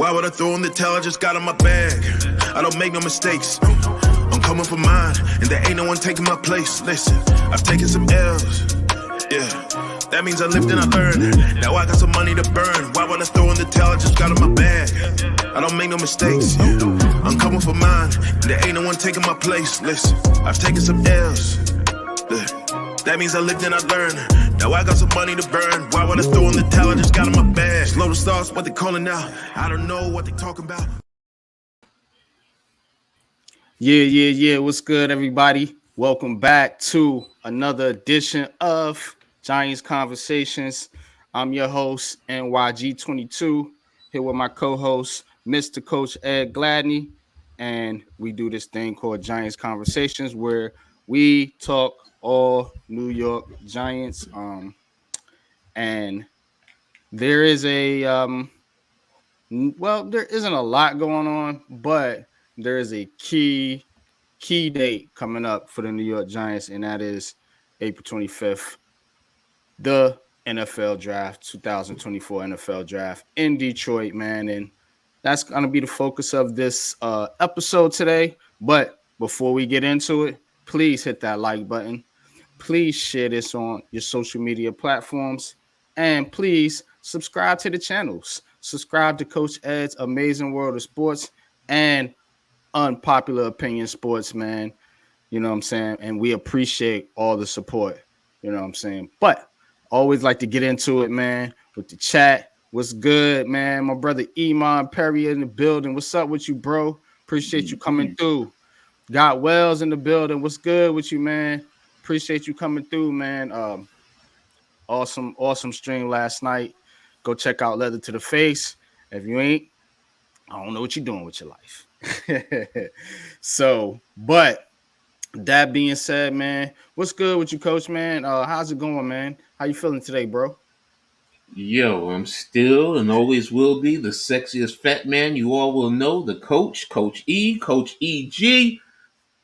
Why would I throw in the towel? I just got in my bag. I don't make no mistakes. I'm coming for mine, and there ain't no one taking my place. Listen, I've taken some L's. Yeah, that means I lived and I learned. Now I got some money to burn. Why would I throw in the towel? I just got in my bag. I don't make no mistakes. I'm coming for mine, and there ain't no one taking my place. Listen, I've taken some L's. That means I lived and I learned. Now I got some money to burn. Why would I throw in the towel? I just got in my bag. Slow the stars, what they calling out. I don't know what they talking about. Yeah. What's good, everybody? Welcome back to another edition of Giants Conversations. I'm your host, NYG22, here with my co-host, Mr. Coach Ed Gladney. And we do this thing called Giants Conversations where we talk all New York Giants. And there is there isn't a lot going on, but there is a key date coming up for the New York Giants, and that is April 25th, the NFL draft, 2024 NFL draft in Detroit, man. And that's going to be the focus of this episode today. But before we get into it, please hit that like button. Please share this on your social media platforms. And please subscribe to the channels. Subscribe to Coach Ed's Amazing World of Sports and Unpopular Opinion Sports, man. You know what I'm saying? And we appreciate all the support. You know what I'm saying? But always like to get into it, man, with the chat. What's good, man? My brother Iman Perry in the building. What's up with you, bro? Appreciate you coming through. Got Wells in the building. What's good with you, man? Appreciate you coming through, man. Awesome stream last night. Go check out Leather to the Face. If you ain't, I don't know what you're doing with your life. So, but that being said, man, what's good with you, Coach, man? How's it going, man? How you feeling today, bro? Yo, I'm still and always will be the sexiest fat man you all will know, the Coach E, Coach EG,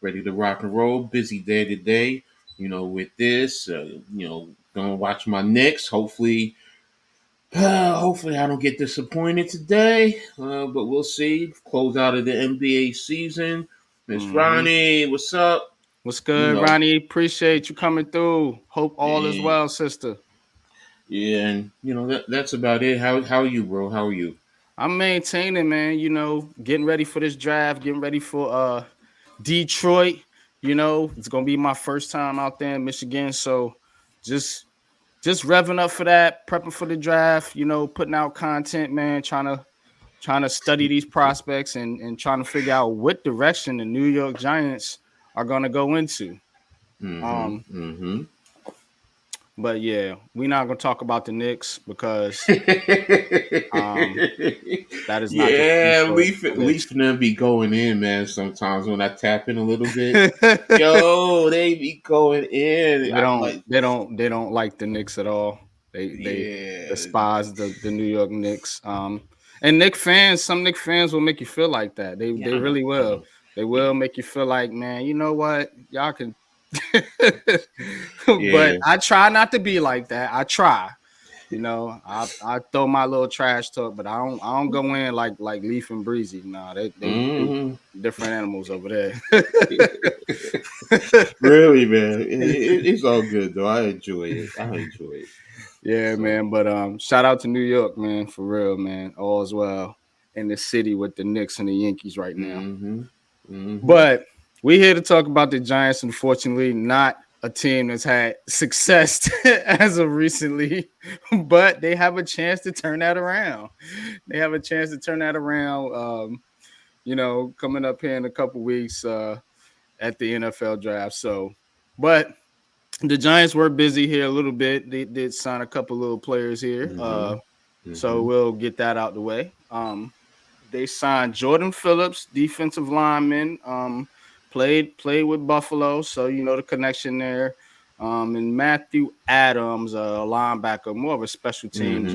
ready to rock and roll. Busy day today, with this, gonna watch my Knicks. Hopefully I don't get disappointed today, but we'll see. Close out of the NBA season. Miss Ronnie, what's up? What's good, Ronnie? Appreciate you coming through. Hope all is well, sister. Yeah, and that's about it. How are you, bro? How are you? I'm maintaining, man. Getting ready for this draft, getting ready for Detroit. It's gonna be my first time out there in Michigan, so just revving up for that, prepping for the draft. Putting out content, man. Trying to study these prospects and trying to figure out what direction the New York Giants are gonna go into. But yeah, we're not gonna talk about the Knicks because that is not. Yeah, Leaf and be going in, man. Sometimes when I tap in a little bit, yo, they be going in. They don't like the Knicks at all. They despise the New York Knicks. And some Knicks fans will make you feel like that. They really will. They will make you feel like, man, you know what? Y'all can. But I try not to be like that. I try. I throw my little trash talk, but I don't go in like Leaf and Breezy. No, they different animals over there. Really, man. It's all good though. I enjoy it. Yeah, so. Man. But shout out to New York, man, for real, man. All is well in the city with the Knicks and the Yankees right now. But we're here to talk about the Giants. Unfortunately, not a team that's had success as of recently, but they have a chance to turn that around. Coming up here in a couple weeks at the NFL draft. So, but the Giants were busy here a little bit. They did sign a couple little players here. So we'll get that out the way. They signed Jordan Phillips, defensive lineman, played with Buffalo, so the connection there. And Matthew Adams, a linebacker, more of a special teams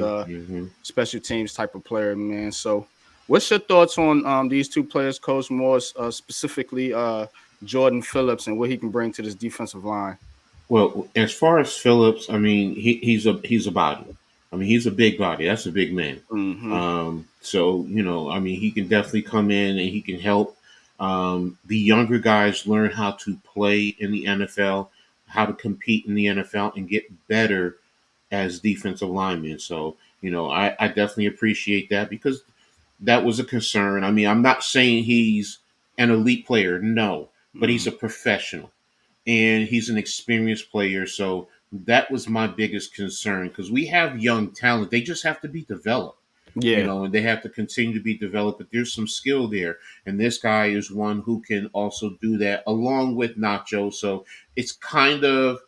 type of player, man. So, what's your thoughts on these two players, Coach? More specifically, Jordan Phillips and what he can bring to this defensive line. Well, as far as Phillips, I mean, he's a body. I mean, he's a big body. That's a big man. Mm-hmm. So I mean, he can definitely come in and he can help the younger guys learn how to play in the NFL, how to compete in the NFL, and get better as defensive linemen. So I definitely appreciate that because that was a concern. I mean, I'm not saying he's an elite player, no, but he's Mm-hmm. a professional and he's an experienced player. So that was my biggest concern because we have young talent. They just have to be developed, Yeah. and they have to continue to be developed. But there's some skill there. And this guy is one who can also do that along with Nacho. So it's kind of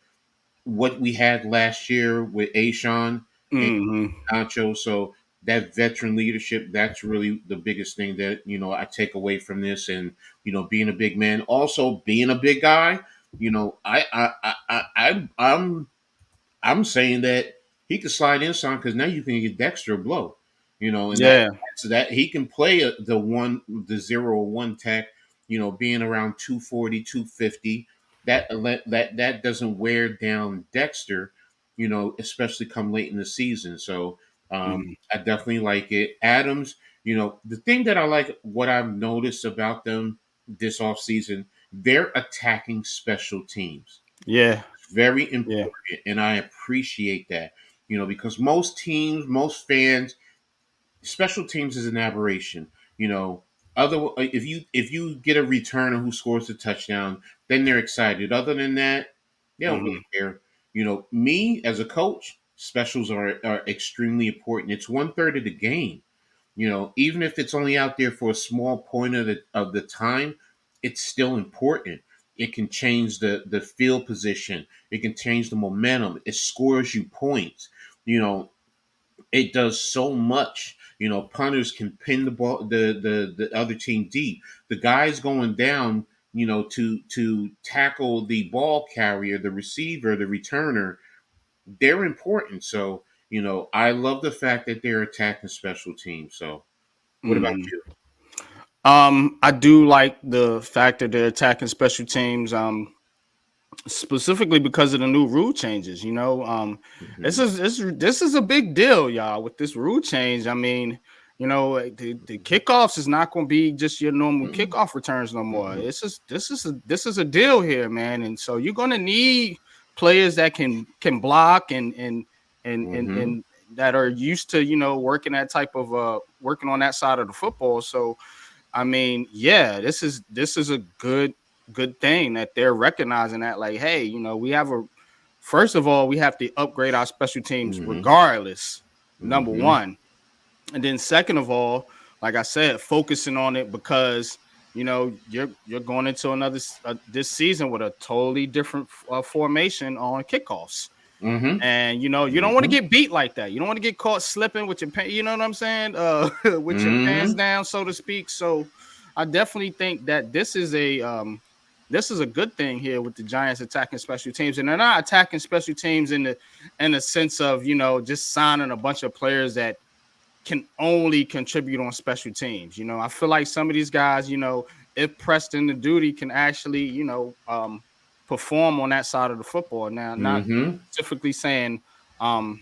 what we had last year with Ashawn and Mm-hmm. Nacho. So that veteran leadership, that's really the biggest thing that, I take away from this. And, being a big man, also being a big guy, I'm saying that he could slide inside because now you can get Dexter a blow, and Yeah. so that he can play the 0 or 1 tech, being around 240, 250. That doesn't wear down Dexter, especially come late in the season. So Mm-hmm. I definitely like it. Adams, the thing that I like, what I've noticed about them this offseason, they're attacking special teams. Yeah. Very Yeah. important, and I appreciate that. Because most teams, most fans, special teams is an aberration. You know, other if you get a returner who scores a touchdown, then they're excited. Other than that, they don't Mm-hmm. really care. Me as a coach, specials are extremely important. It's 1/3 of the game. Even if it's only out there for a small point of the time, it's still important. It can change the field position. It can change the momentum. It scores you points. You know, it does so much. Punters can pin the ball, the other team deep. The guys going down, to tackle the ball carrier, the receiver, the returner, they're important. So, I love the fact that they're attacking special teams. So, what about Mm-hmm. you? I do like the fact that they're attacking special teams. Specifically because of the new rule changes. This Hmm. is this is a big deal, y'all. With this rule change, I mean, the kickoffs is not going to be just your normal Hmm. kickoff returns no more. Hmm. This is a deal here, man. And so you're going to need players that can block and that are used to working that type of working on that side of the football. So I mean, yeah, this is a good thing that they're recognizing that, like, hey, we have a first of all, we have to upgrade our special teams Hmm. regardless, number Hmm. one. And then second of all, like I said, focusing on it because you're going into another this season with a totally different formation on kickoffs. Hmm. And you don't want to Hmm. get beat like that. You don't want to get caught slipping with your pants. You know what I'm saying? With your pants Hmm. down, so to speak. So I definitely think that this is a good thing here with the Giants attacking special teams, and they're not attacking special teams in the sense of just signing a bunch of players that can only contribute on special teams. I feel like some of these guys, if pressed into duty, can actually, perform on that side of the football. Now, not Hmm. specifically saying um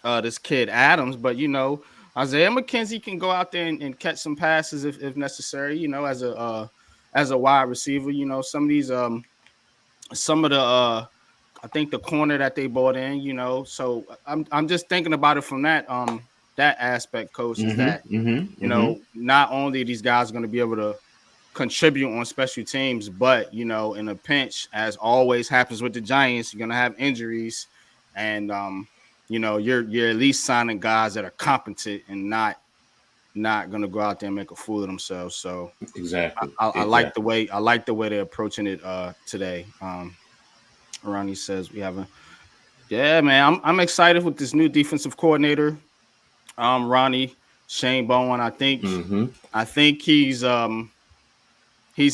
this kid Adams, but Isaiah McKenzie can go out there and catch some passes if necessary, as a wide receiver. Some of the I think the corner that they bought in, so I'm just thinking about it from that aspect, coach, is Hmm. that Hmm. Hmm. not only are these guys going to be able to contribute on special teams, but in a pinch, as always happens with the Giants, you're going to have injuries, and you're at least signing guys that are competent and not going to go out there and make a fool of themselves. So Exactly. I like the Exactly. way they're approaching it today. Ronnie says we have a yeah, man. I'm excited with this new defensive coordinator. Ronnie Shane Bowen. Hmm. I think he's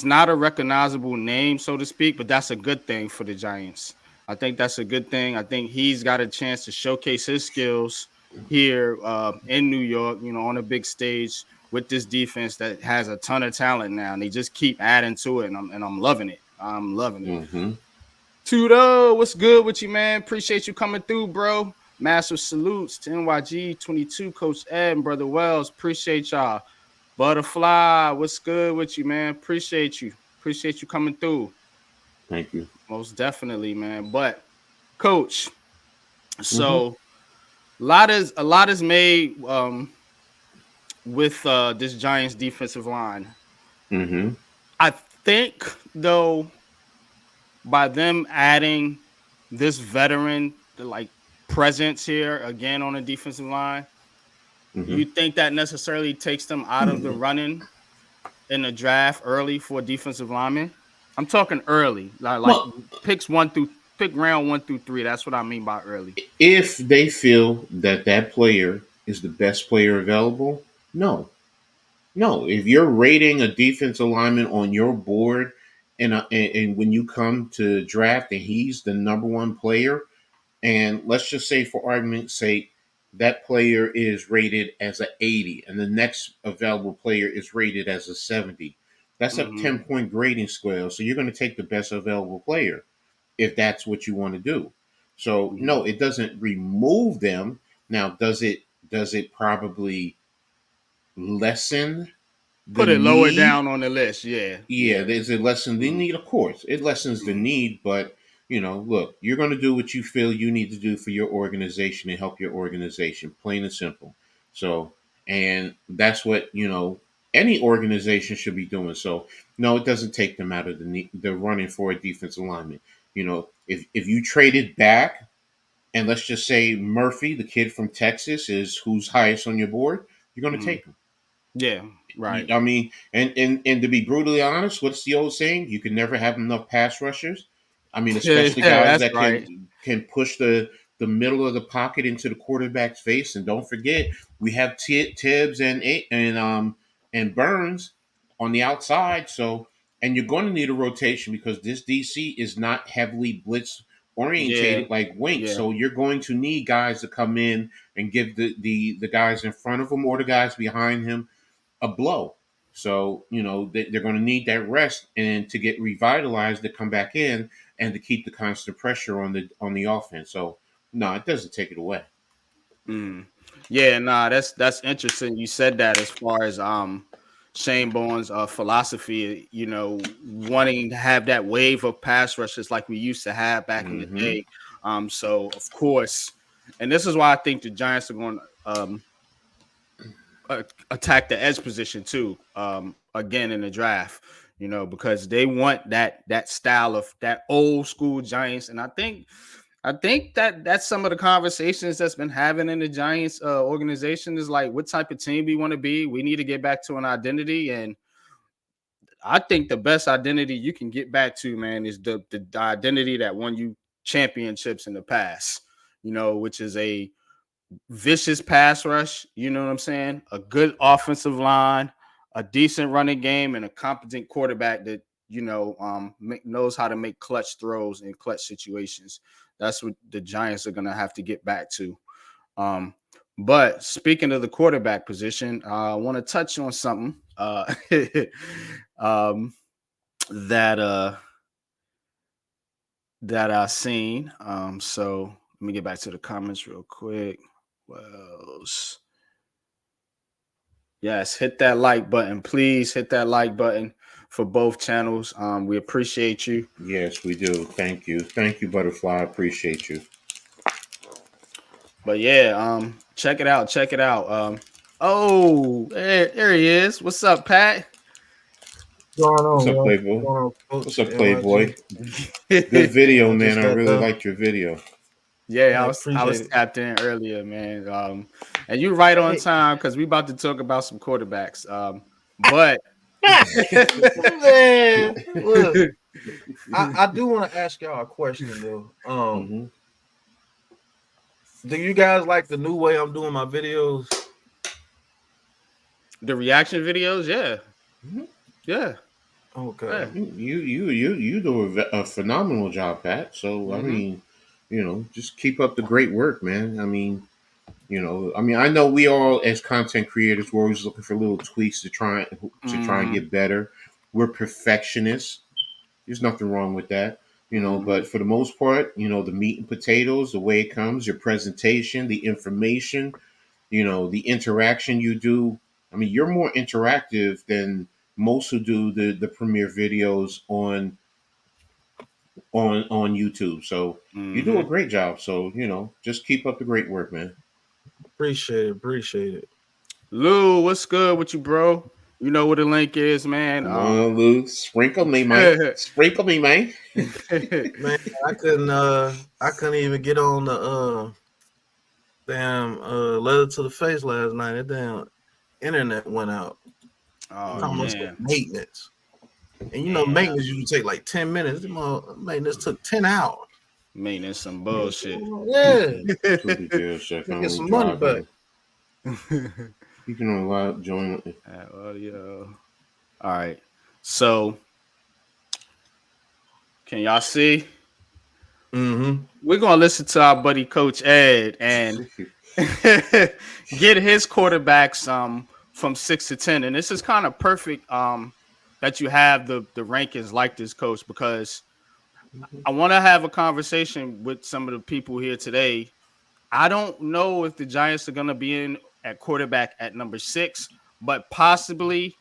not a recognizable name, so to speak, but that's a good thing for the Giants. I think that's a good thing. I think he's got a chance to showcase his skills here in New York, on a big stage with this defense that has a ton of talent now, and they just keep adding to it, and I'm loving it. I'm loving it. Hmm. Tudo, what's good with you, man? Appreciate you coming through, bro. Massive salutes to NYG 22, Coach Ed and Brother Wells. Appreciate y'all. Butterfly, what's good with you, man? Appreciate you. Appreciate you coming through. Thank you. Most definitely, man. But Coach, Mm-hmm. so a lot is made with this Giants defensive line. Mm-hmm. I think though by them adding this veteran like presence here again on the defensive line, Mm-hmm. you think that necessarily takes them out of the running in the draft early for defensive linemen? I'm talking early, like Well, pick round 1 through 3. That's what I mean by early. if they feel that that player is the best player available, no, no. If you're rating a defensive lineman on your board, and when you come to draft and he's the number one player, and let's just say for argument's sake, that player is rated as an 80, and the next available player is rated as a 70. That's a Mm-hmm. 10-point grading scale. So you're going to take the best available player if that's what you want to do. So Mm-hmm. no, it doesn't remove them. Now, does it probably lessen the Put it lower need? down on the list. Yeah, Yeah, yeah. there's a lessen the Mm-hmm. need, of course. It lessens the need, but look, you're going to do what you feel you need to do for your organization and help your organization, plain and simple. So, and that's what any organization should be doing. So, no, it doesn't take them out of the running for a defensive lineman. If you traded back, and let's just say Murphy, the kid from Texas, is who's highest on your board, you're going to Mm-hmm. take him. Yeah, right. I mean, and to be brutally honest, what's the old saying? You can never have enough pass rushers. I mean, Yeah, especially guys that's that right. can push the middle of the pocket into the quarterback's face. And don't forget, we have Tibbs and Burns on the outside. So, and you're going to need a rotation because this DC is not heavily blitz Yeah, orientated like Wink. yeah. So you're going to need guys to come in and give the guys in front of him or the guys behind him a blow. So they're going to need that rest and to get revitalized to come back in and to keep the constant pressure on the offense. So no, it doesn't take it away. Mm. Yeah, nah, that's interesting. You said that as far as Shane Bourne's philosophy, wanting to have that wave of pass rushes like we used to have back in the Mm-hmm. day. So of course, and this is why I think the Giants are going to attack the edge position too. Again in the draft, because they want that style of that old school Giants, and I think that's some of the conversations that's been having in the Giants organization is like, what type of team we want to be. We need to get back to an identity, and I think the best identity you can get back to, man, is the identity that won you championships in the past. Which is a vicious pass rush. You know what I'm saying? A good offensive line, a decent running game, and a competent quarterback that knows how to make clutch throws in clutch situations. That's what the Giants are gonna have to get back to. Um, but speaking of the quarterback position, I want to touch on something um, that that I seen. So let me get back to the comments real quick. Wells. Yes, hit that like button. Please hit that like button for both channels. We appreciate you. Yes, we do. Thank you, Butterfly. I appreciate you. But yeah, check it out. Check it out. Oh, there he is. What's up, Pat? Going What's on, up, yo? Playboy? Going on, What's Coach up, Playboy? NYG? Good video, I man. just I got really done. liked your video. Yeah, I I was appreciate it. tapped in earlier, man. And you're right on Hey, time because we about to talk about some quarterbacks. But man, look, I do want to ask y'all a question though. Mm-hmm. Do you guys like the new way I'm doing my videos? the reaction videos, yeah, Mm-hmm. yeah, Okay. yeah. You do a phenomenal job, Pat. So I Mm-hmm. mean, just keep up the great work, man. I know we all as content creators, we're always looking for little tweaks to try and Mm-hmm. get better. We're perfectionists. There's nothing wrong with that. you know, but for the most part, you know, the meat and potatoes, the way it comes, your presentation, the information, you know, the interaction you do. I mean, you're more interactive than most who do the premiere videos on YouTube. So you do a great job. So, you know, just keep up the great work, man. Appreciate it. Lou, what's good with you, bro? You know what the link is, man. Come on, Lou. Sprinkle me, man. Sprinkle me, man. Man, I couldn't even get on the damn letter to the face last night. That damn internet went out. Oh man, Maintenance. And you know, maintenance usually take like 10 minutes. Maintenance took 10 hours. maintenance some bullshit. Yeah. Get some money back. You can only join. Audio. All right. So, can y'all see? We're gonna listen to our buddy Coach Ed and get his quarterbacks from 6 to 10. And this is kind of perfect that you have the rankings like this, Coach, because I want to have a conversation with some of the people here today. I don't know if the Giants are gonna be in at quarterback at number 6, but possibly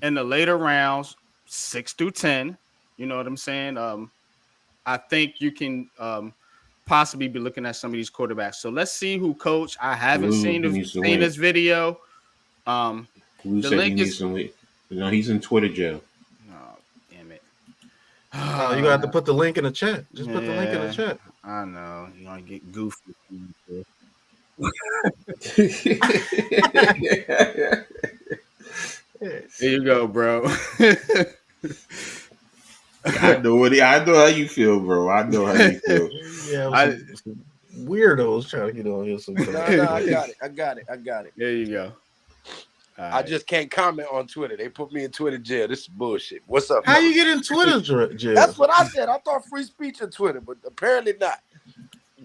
in the later rounds, 6 through 10. You know what I'm saying? I think you can possibly be looking at some of these quarterbacks. So let's see who Coach. I haven't seen this video. Lou said he needs some weight. You know, he's in Twitter jail. Oh, damn it. You gotta have to put the link in the chat. Just put the link in the chat. I know. You're gonna get goofy. There you go, bro. I know how you feel, bro. I know how you feel. Yeah, weirdos trying to get on here sometimes. No, I got it. There you go. I just can't comment on Twitter. They put me in Twitter jail. This is bullshit. What's up? How you get in Twitter jail? That's what I said. I thought free speech on Twitter, but apparently not.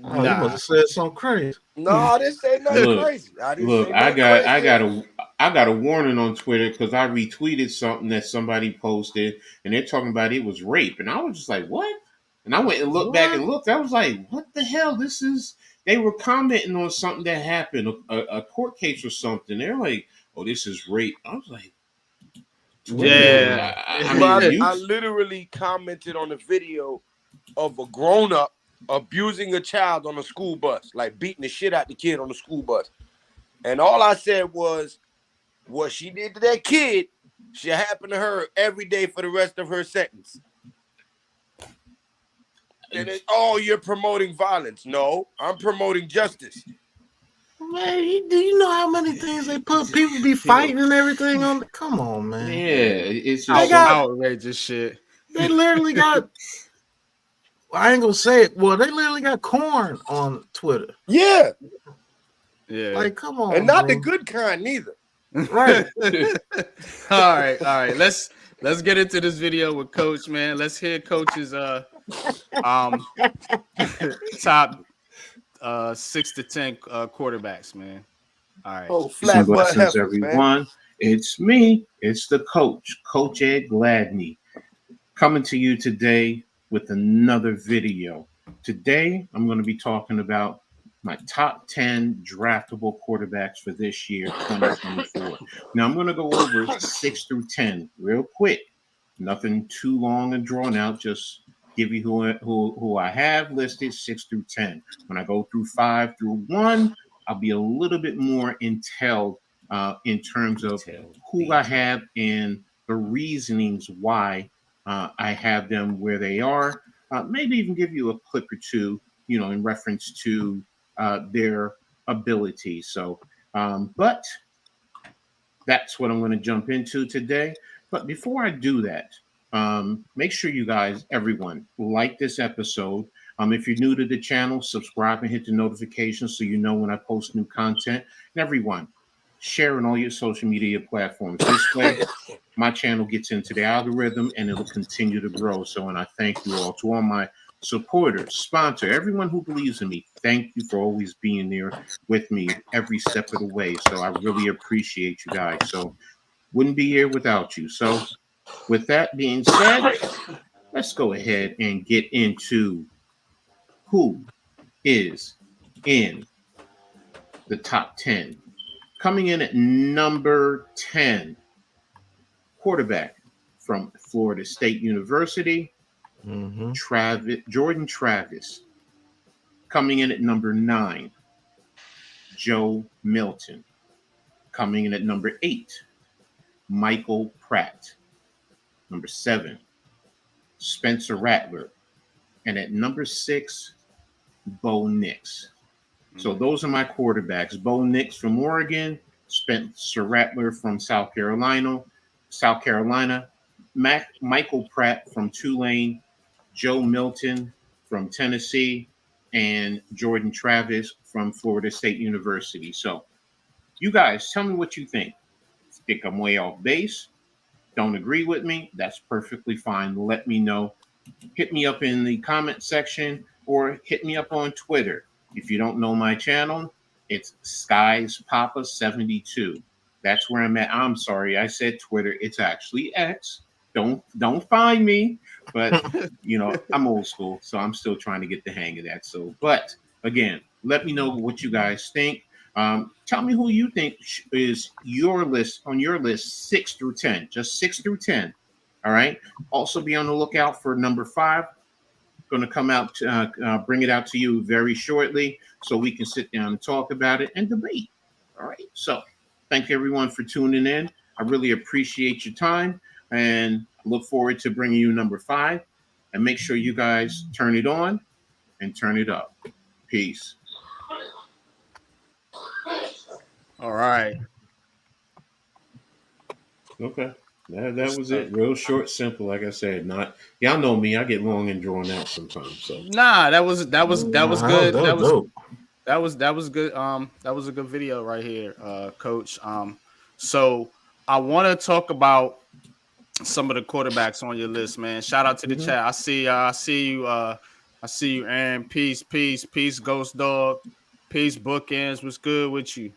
Oh, you must have said something crazy. No, I didn't say nothing crazy. I got a warning on Twitter because I retweeted something that somebody posted, and they're talking about it was rape, and I was just like, what? And I went and looked back and looked. I was like, what the hell? They were commenting on something that happened, a court case or something. They're like, oh, this is rape. I was like, yeah. I literally commented on a video of a grown-up abusing a child on a school bus, like beating the shit out the kid on the school bus. And all I said was, what she did to that kid should happen to her every day for the rest of her sentence. And you're promoting violence. No, I'm promoting justice. Man, do you know how many things they put people be fighting and everything on? Come on, man. Yeah, it's just outrageous shit. They literally got. I ain't gonna say it. Well, they literally got corn on Twitter. Yeah. Like, come on, and not the good kind neither. Right. All right. Let's get into this video with Coach, man. Let's hear Coach's top 6 to 10 quarterbacks, man. All right. Oh, flat blessings, everyone. Man. It's me. It's the coach, Coach Ed Gladney, coming to you today with another video. Today, I'm going to be talking about my top 10 draftable quarterbacks for this year, 2024. Now, I'm going to go over 6 through 10 real quick. Nothing too long and drawn out. Just give you who I have listed 6 through 10. When I go through 5 through 1, I'll be a little bit more in terms of who I have and the reasonings why I have them where they are. Maybe even give you a clip or two, in reference to their ability. So, but that's what I'm going to jump into today. But before I do that, make sure you guys, everyone, like this episode. If you're new to the channel, subscribe and hit the notifications so you know when I post new content. And everyone, share on all your social media platforms. This way, my channel gets into the algorithm and it'll continue to grow. So, and I thank you all. To all my supporters, sponsor, everyone who believes in me, thank you for always being there with me every step of the way. So I really appreciate you guys. So wouldn't be here without you. So with that being said, let's go ahead and get into who is in the top 10. Coming in at number 10, quarterback from Florida State University, Mm-hmm. Jordan Travis. Coming in at number 9, Joe Milton. Coming in at number 8, Michael Pratt. Number 7, Spencer Rattler. And at number 6, Bo Nix. So those are my quarterbacks. Bo Nix from Oregon, Spencer Rattler from South Carolina, Michael Pratt from Tulane, Joe Milton from Tennessee, and Jordan Travis from Florida State University. So you guys tell me what you think. Think I'm way off base? Don't agree with me? That's perfectly fine. Let me know. Hit me up in the comment section or hit me up on Twitter. If you don't know my channel, it's Skies Papa 72. That's where I'm at. I'm sorry, I said Twitter. It's actually X. Don't find me, but I'm old school, so I'm still trying to get the hang of that. So, but again, let me know what you guys think. Tell me who you think is your list 6 through 10, just 6 through 10. All right. Also, be on the lookout for number 5. Going to come out, bring it out to you very shortly, so we can sit down and talk about it and debate. All right. So, thank everyone for tuning in. I really appreciate your time, and look forward to bringing you number 5. And make sure you guys turn it on and turn it up. Peace. All right. Okay. That was it. Real short, simple. Like I said, not y'all know me. I get long and drawn out sometimes. So Nah, that was good. That was dope. that was good. That was a good video right here, Coach. So I want to talk about some of the quarterbacks on your list, man. Shout out to the chat. I see you, Aaron. Peace, Ghost Dog. Peace, Bookends. What's good with you?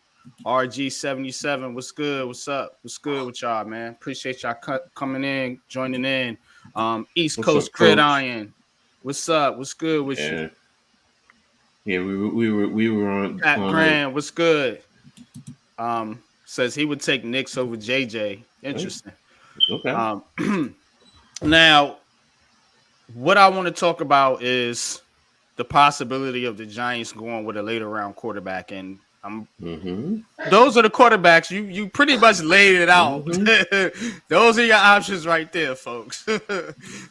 RG77. What's good? What's up? What's good with y'all, man? Appreciate y'all coming in, joining in. East What's Coast up, Coach? Gridiron. What's up? What's good with you? Yeah, we were on. Pat Grant. What's good? Says he would take Knicks over JJ. Interesting. Okay. Now, what I want to talk about is the possibility of the Giants going with a later round quarterback, and those are the quarterbacks. You pretty much laid it out. Those are your options right there, folks.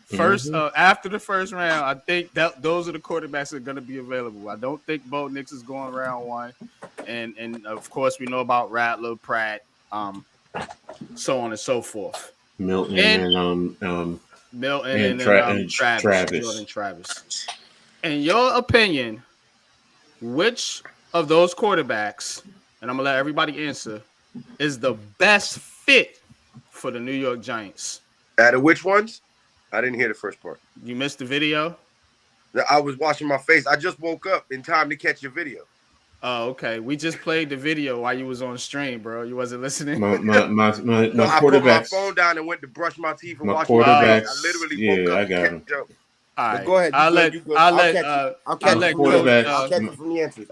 First, after the first round, I think that those are the quarterbacks that are going to be available. I don't think Bo Nix is going round 1, and of course we know about Rattler, Pratt, so on and so forth. Milton and Travis. Jordan Travis. In your opinion, which of those quarterbacks, and I'm gonna let everybody answer, is the best fit for the New York Giants? Out of which ones? I didn't hear the first part. You missed the video? I was washing my face. I just woke up in time to catch your video. Oh, okay. We just played the video while you was on stream, bro. You wasn't listening. My I put my phone down and went to brush my teeth and wash my face. I literally woke up. I got him. All right. Go ahead. I'll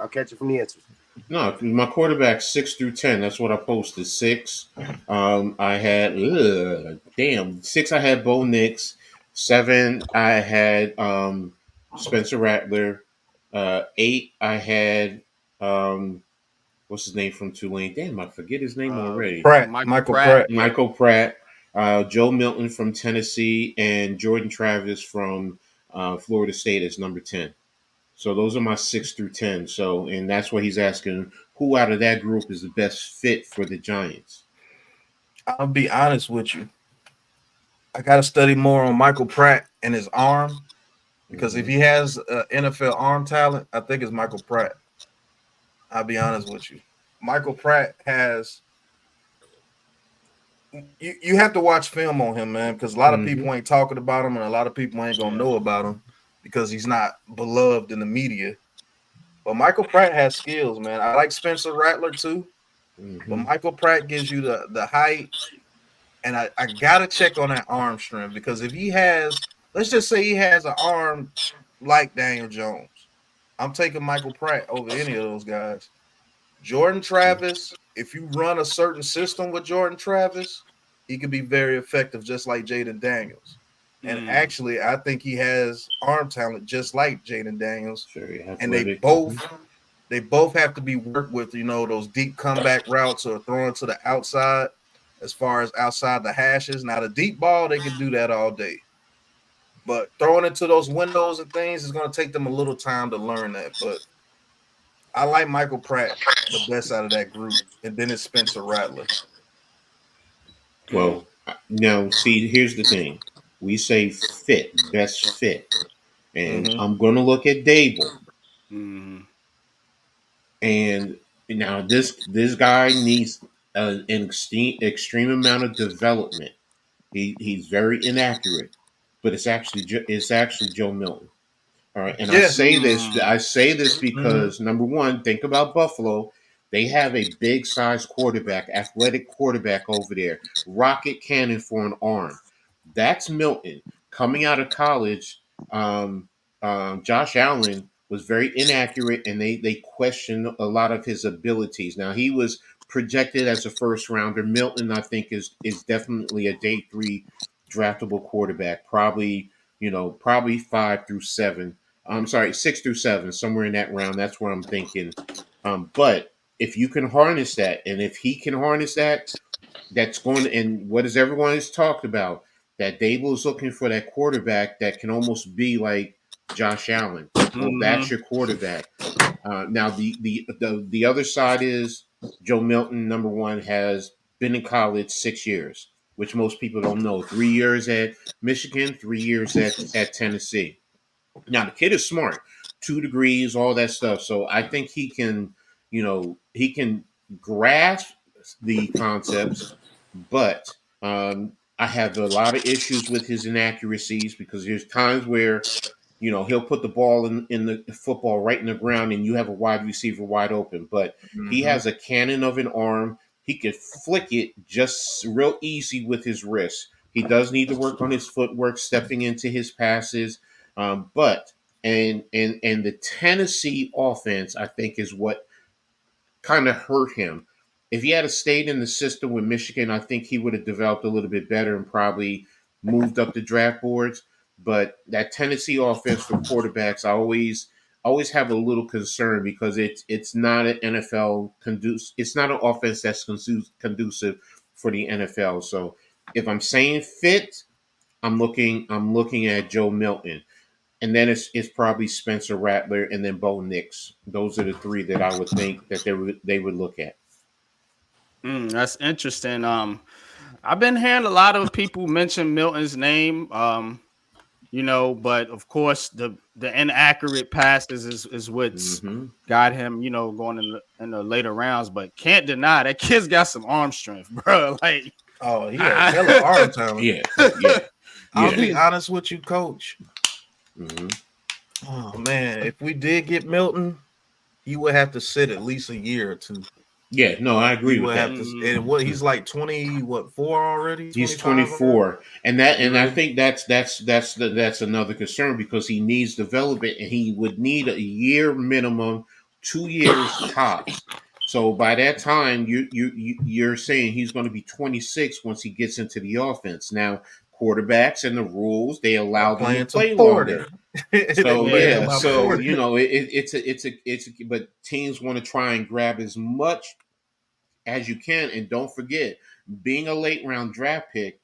catch you from the answers. No, my quarterback 6 through 10. That's what I posted. 6. I had 6. I had Bo Nix. 7. I had Spencer Rattler. 8. I had what's his name from Tulane? Damn, I forget his name already. Michael Pratt. Michael Pratt. Joe Milton from Tennessee, and Jordan Travis from Florida State is number 10. So those are my 6 through 10. So, and that's what he's asking: who out of that group is the best fit for the Giants? I'll be honest with you. I got to study more on Michael Pratt and his arm, because if he has NFL arm talent, I think it's Michael Pratt. I'll be honest with you. Michael Pratt has. You have to watch film on him, man, because a lot of people ain't talking about him, and a lot of people ain't gonna know about him because he's not beloved in the media. But Michael Pratt has skills, man. I like Spencer Rattler too, but Michael Pratt gives you the height, and I gotta check on that arm strength, because if he has, let's just say he has an arm like Daniel Jones. I'm taking Michael Pratt over any of those guys. Jordan Travis, if you run a certain system with Jordan Travis, he could be very effective, just like Jaden Daniels. And actually, I think he has arm talent just like Jaden Daniels. Very And they athletic. both have to be worked with, those deep comeback routes or throwing to the outside, as far as outside the hashes. Now, the deep ball, they can do that all day. But throwing into those windows and things is going to take them a little time to learn that. But I like Michael Pratt the best out of that group, and then it's Spencer Rattler. Well, now see, here's the thing: we say fit, best fit, and I'm going to look at Dable, and now this guy needs an extreme amount of development. He's very inaccurate, but it's actually Joe Milton. All right, and I Yeah. say this because number one, think about Buffalo. They have a big size quarterback, athletic quarterback over there, rocket cannon for an arm. That's Milton coming out of college. Josh Allen was very inaccurate, and they questioned a lot of his abilities. Now he was projected as a first rounder. Milton, I think, is definitely a day 3 draftable quarterback. Probably 5 through 7. I'm sorry, 6 through 7, somewhere in that round. That's what I'm thinking. But if you can harness that, and if he can harness that, that's going to, and what is everyone has talked about, that Dable is looking for that quarterback that can almost be like Josh Allen. Well, that's your quarterback. Now the other side is Joe Milton. Number one, has been in college 6 years, which most people don't know. 3 years at Michigan, 3 years at Tennessee. Now the kid is smart, 2 degrees, all that stuff. So I think he can grasp the concepts, but I have a lot of issues with his inaccuracies because there's times where he'll put the ball in the football right in the ground and you have a wide receiver wide open. But he has a cannon of an arm. He could flick it just real easy with his wrist. He does need to work on his footwork, stepping into his passes. But the Tennessee offense, I think, is what kind of hurt him. If he had stayed in the system with Michigan, I think he would have developed a little bit better and probably moved up the draft boards. But that Tennessee offense for quarterbacks, I always have a little concern because it's not an NFL conducive. It's not an offense that's conducive for the NFL. So if I'm saying fit, I'm looking at Joe Milton. And then it's probably Spencer Rattler and then Bo Nix. Those are the 3 that I would think that they would look at. That's interesting. I've been hearing a lot of people mention Milton's name. But of course the inaccurate passes is what's got him, going in the later rounds. But can't deny that kid's got some arm strength, bro. Like, he has hella arm talent. Yeah. I'll be honest with you, Coach. Oh man, if we did get Milton, he would have to sit at least a year or 2. Yeah, no, I agree with that. And he's like 24 already. He's 24, and I think that's another concern because he needs development, and he would need a year minimum, 2 years tops. So by that time, you're saying he's going to be 26 once he gets into the offense. Now, quarterbacks and the rules, they allow them to play longer. So but teams want to try and grab as much as you can, and don't forget, being a late round draft pick,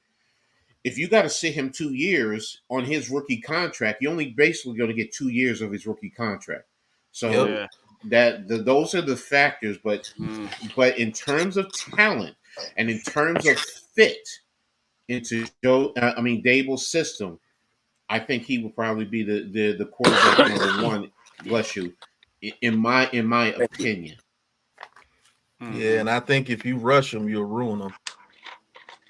if you got to sit him 2 years on his rookie contract, you're only basically going to get 2 years of his rookie contract. So those are the factors, but in terms of talent and in terms of fit into Dable's system, I think he will probably be the quarterback number 1. Bless you, in my opinion. Yeah, and I think if you rush him, you'll ruin him.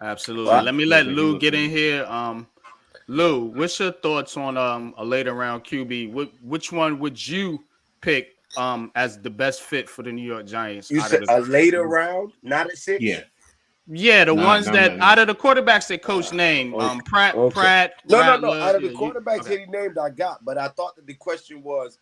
Absolutely. Let me let Lou get in here. Lou, what's your thoughts on a later round QB? Which one would you pick as the best fit for the New York Giants? You said a later round, not at 6? Yeah. Yeah, the ones that no. out of the quarterbacks that coach named, Pratt, No. Rattler. Out of the Yeah, quarterbacks okay. that he named, I got. But I thought that the question was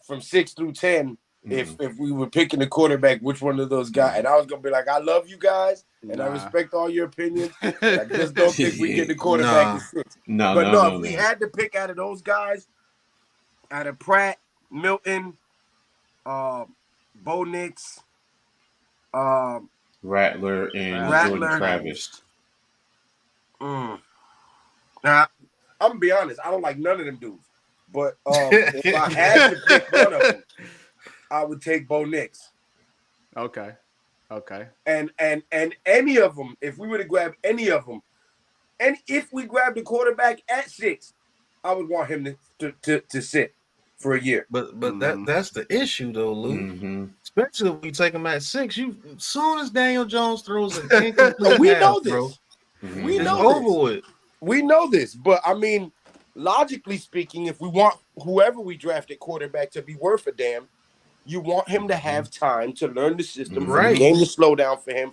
from 6 through 10. If we were picking the quarterback, which one of those guys? And I was gonna be like, I love you guys, and I respect all your opinions, but I just don't think we get the quarterback at 6. But no, if we had to pick out of those guys, out of Pratt, Milton, Bo Nix, Rattler and Jordan Travis. Now, I'm gonna be honest, I don't like none of them dudes. But if I had to pick one of them, I would take Bo Nix. Okay. And any of them, if we were to grab any of them, and if we grabbed the quarterback at 6, I would want him to sit for a year. But that's the issue though, Lou. Especially if we take him at 6, as soon as Daniel Jones throws an incomplete we pass, know this. bro, We it's know over this. with. We know this, but I mean, logically speaking, if we want whoever we draft at quarterback to be worth a damn, you want him to have time to learn the system, for the game to slow down for him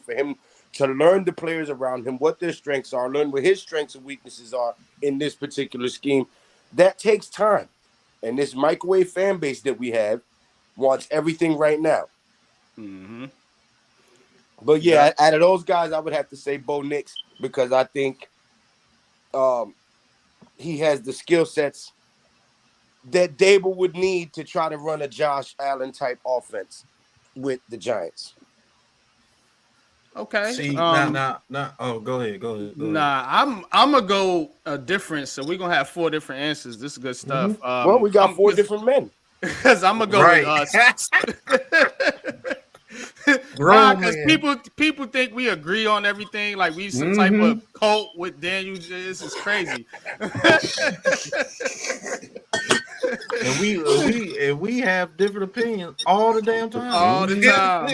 to learn the players around him, what their strengths are, learn what his strengths and weaknesses are in this particular scheme. That takes time. And this microwave fan base that we have wants everything right now. But yeah, out of those guys, I would have to say Bo Nix, because I think he has the skill sets that Dable would need to try to run a Josh Allen type offense with the Giants. Okay. See, now. Oh, go ahead. Nah, I'm gonna go different. So we're gonna have 4 different answers. This is good stuff. Well, we got 4 different men. Because I'm gonna go with because people think we agree on everything, like we some type of cult with Daniel. This is crazy. and we have different opinions all the damn time. All the time.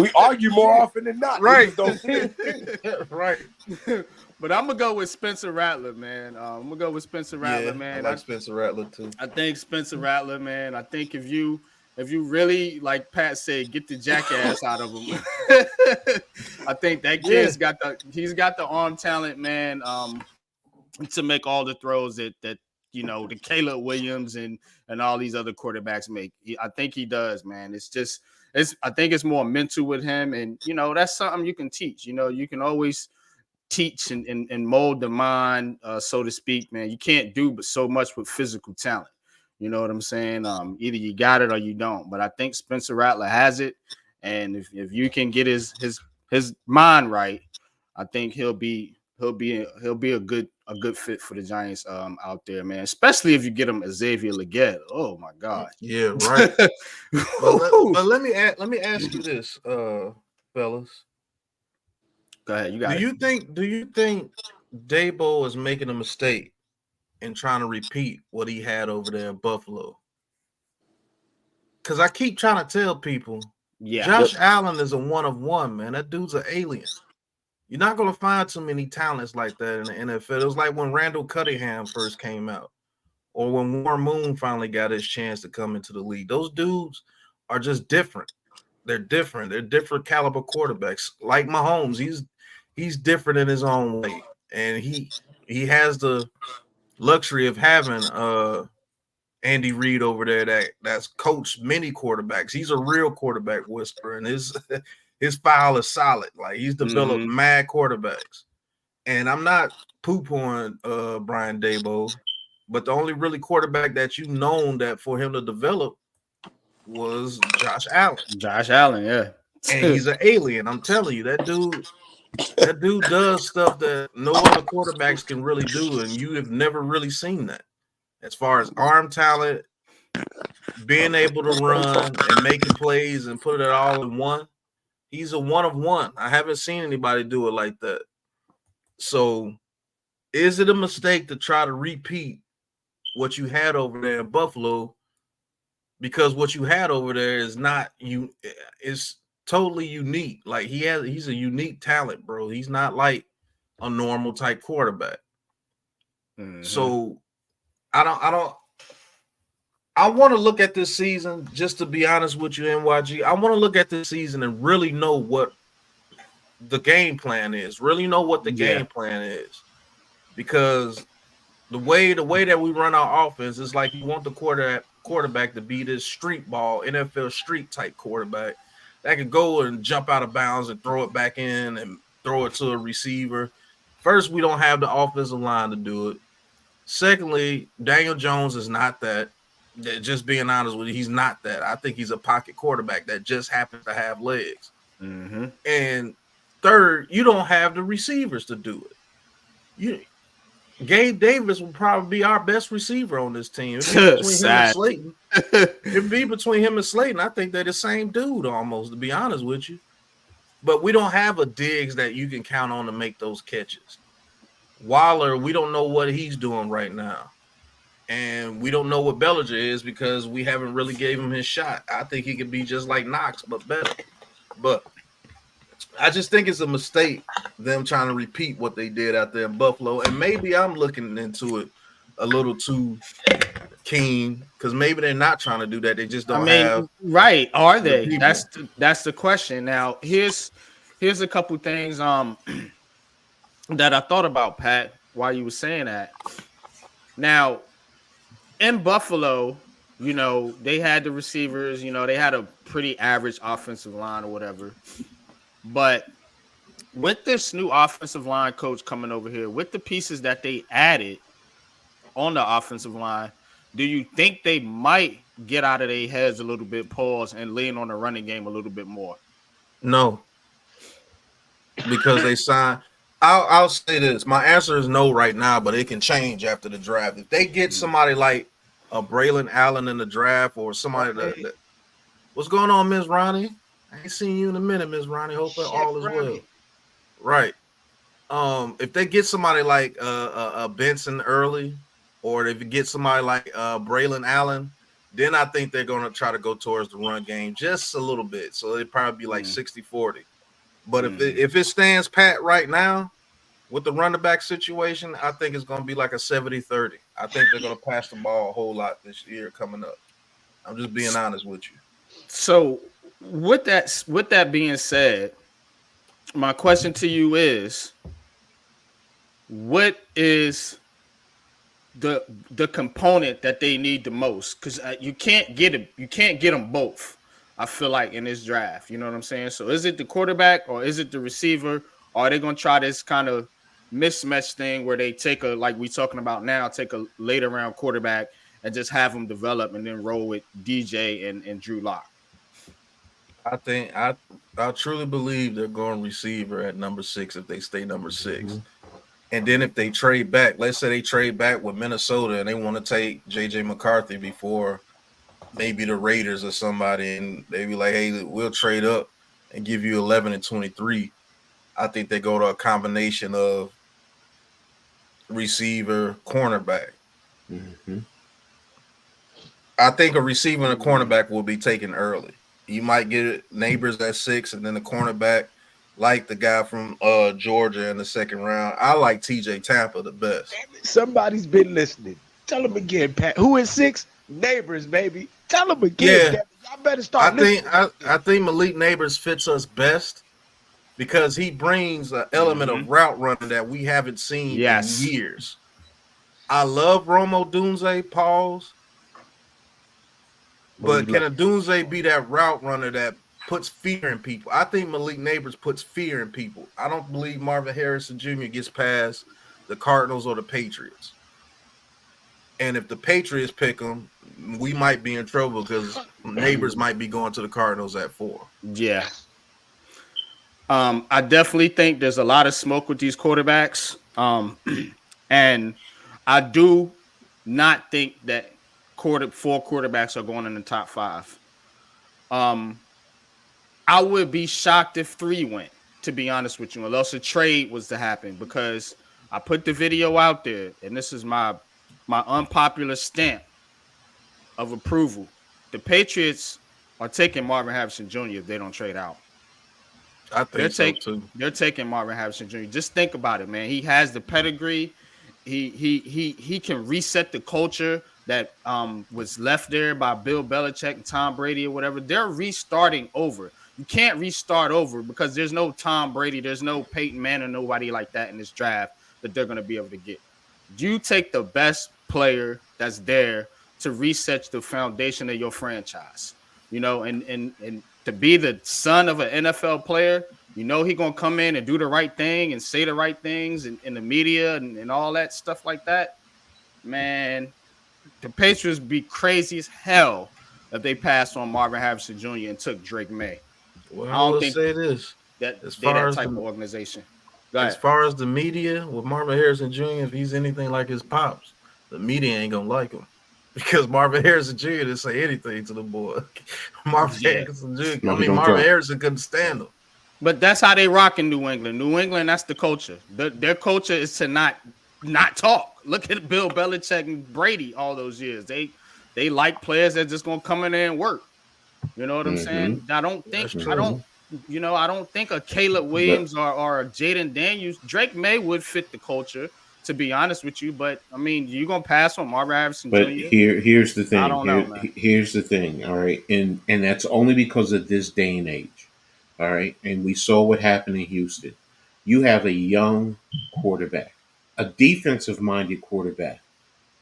We argue more often than not. Right. Don't see it. Right. But I'm gonna go with Spencer Rattler, man. Man. I like Spencer Rattler too. I think Spencer Rattler, man. I think if you really, like Pat said, get the jackass out of him, I think that kid's got the arm talent, man, to make all the throws that the Caleb Williams and all these other quarterbacks make. I think he does, man. I think it's more mental with him, and that's something you can teach. You can always teach and mold the mind, so to speak, man. You can't do but so much with physical talent. You know what I'm saying? Either you got it or you don't. But I think Spencer Rattler has it, and if you can get his mind right, I think he'll be a good fit for the Giants out there, man. Especially if you get him Xavier Legette. Oh my God. Yeah, right. but let me ask you this, fellas. Go ahead. You got it. Do you think Dabo is making a mistake in trying to repeat what he had over there in Buffalo? Because I keep trying to tell people, Josh Allen is a one of one, man. That dude's an alien. You're not going to find too many talents like that in the NFL. It was like when Randall Cunningham first came out, or when Warren Moon finally got his chance to come into the league. Those dudes are just different. They're different. They're different caliber quarterbacks. Like Mahomes, he's different in his own way, and he has the luxury of having Andy Reid over there that's coached many quarterbacks. He's a real quarterback whisperer, and his file is solid. Like, he's developed mad quarterbacks. And I'm not poo-pooing Brian Dabo, but the only really quarterback that you've known that for him to develop was Josh Allen. Josh Allen, yeah. And he's an alien. I'm telling you, that dude does stuff that no other quarterbacks can really do, and you have never really seen that. As far as arm talent, being able to run and making plays and put it all in one, he's a one of one. I haven't seen anybody do it like that. So, is it a mistake to try to repeat what you had over there in Buffalo? Because what you had over there is totally unique. Like, he's a unique talent, bro. He's not like a normal type quarterback. So I want to look at this season, just to be honest with you, NYG. I want to look at this season and really know what the game plan is. Really know what the Yeah. game plan is, because the way that we run our offense is like you want the quarterback to be this street ball, NFL street type quarterback that can go and jump out of bounds and throw it back in and throw it to a receiver. First, we don't have the offensive line to do it. Secondly, Daniel Jones is not that. Just being honest with you, he's not that. I think he's a pocket quarterback that just happens to have legs. Mm-hmm. And third, you don't have the receivers to do it. Gabe Davis will probably be our best receiver on this team. It'd be between him and Slayton. It'd be between him and Slayton. I think they're the same dude almost, to be honest with you. But we don't have a Diggs that you can count on to make those catches. Waller, we don't know what he's doing right now. And we don't know what Bellinger is because we haven't really gave him his shot. I think he could be just like Knox, but better. But I just think it's a mistake them trying to repeat what they did out there in Buffalo. And maybe I'm looking into it a little too keen because maybe they're not trying to do that. They just don't have. Right. Are they? people. That's the question. Now, here's a couple things that I thought about, Pat, while you were saying that. Now, in Buffalo, they had the receivers, they had a pretty average offensive line or whatever. But with this new offensive line coach coming over here, with the pieces that they added on the offensive line, do you think they might get out of their heads a little bit, pause, and lean on the running game a little bit more? No, because they signed. I'll say this. My answer is no right now, but it can change after the draft. If they get somebody like a Braylon Allen in the draft or somebody that what's going on, Miss Ronnie? I ain't seen you in a minute, Miss Ronnie. Hope that all is well. Right. If they get somebody like Benson early, or if you get somebody like Braylon Allen, then I think they're going to try to go towards the run game just a little bit. So it'd probably be like 60-40. But if it stands pat right now with the running back situation, I think it's going to be like a 70-30. I think they're going to pass the ball a whole lot this year coming up. I'm just being honest with you. So with that being said, my question to you is, what is the component that they need the most? Because you can't get them both. I feel like in this draft, you know what I'm saying? So is it the quarterback or is it the receiver? Or are they going to try this kind of mismatch thing where they take like we talking about now, take a later round quarterback and just have them develop and then roll with DJ and Drew Lock? I think I truly believe they're going receiver at number 6 if they stay number 6. Mm-hmm. And then if they trade back, let's say they trade back with Minnesota and they want to take J.J. McCarthy before maybe the Raiders or somebody, and they be like, hey, we'll trade up and give you 11 and 23. I think they go to a combination of receiver, cornerback. Mm-hmm. I think a receiver and a cornerback will be taken early. You might get Neighbors at 6, and then the cornerback, like the guy from Georgia in the second round. I like TJ Tampa the best. Somebody's been listening. Tell them again, Pat. Who is 6? Neighbors, baby. Tell them again. Yeah. Y'all better start listening. I think Malik Neighbors fits us best because he brings an element of route running that we haven't seen in years. I love Romo Dunze, pause. But can a Dunze be that route runner that puts fear in people? I think Malik Neighbors puts fear in people. I don't believe Marvin Harrison Jr. gets past the Cardinals or the Patriots. And if the Patriots pick him, we might be in trouble because Neighbors might be going to the Cardinals at 4. Yeah. I definitely think there's a lot of smoke with these quarterbacks. And I do not think that 4 quarterbacks are going in the top 5. I would be shocked if 3 went, to be honest with you, unless a trade was to happen, because I put the video out there, and this is my unpopular stamp of approval. The Patriots are taking Marvin Harrison Jr. if they don't trade out. I think too. They're taking Marvin Harrison Jr. Just think about it, man. He has the pedigree. He can reset the culture that was left there by Bill Belichick and Tom Brady or whatever. They're restarting over. You can't restart over because there's no Tom Brady, there's no Peyton Manning, nobody like that in this draft that they're going to be able to get. You take the best player that's there to reset the foundation of your franchise, and to be the son of an NFL player, he gonna come in and do the right thing and say the right things in the media and all that stuff like that. Man, the Patriots be crazy as hell if they passed on Marvin Harrison Jr. and took Drake May. Well, I I don't will think say this: that as they far that as type of the organization. Go as ahead. far as the media with Marvin Harrison Jr., if he's anything like his pops, the media ain't gonna like him because Marvin Harrison Jr. didn't say anything to the boy. Yeah. No, he don't Marvin talk. Harrison couldn't stand him. But that's how they rock in New England. New England, that's the culture. Their culture is to not talk. Look at Bill Belichick and Brady all those years. They like players that just gonna come in there and work. You know what I'm Mm-hmm. saying? I don't think That's I true. don't I don't think a Caleb But Williams or a Jaden Daniels, Drake May would fit the culture, to be honest with you. But I mean, you gonna pass on Marvin Harrison but Jr.? here's the I thing. don't know, man. Here's the thing. All right, and that's only because of this day and age. All right, and we saw what happened in Houston. You have a young quarterback, a defensive minded quarterback.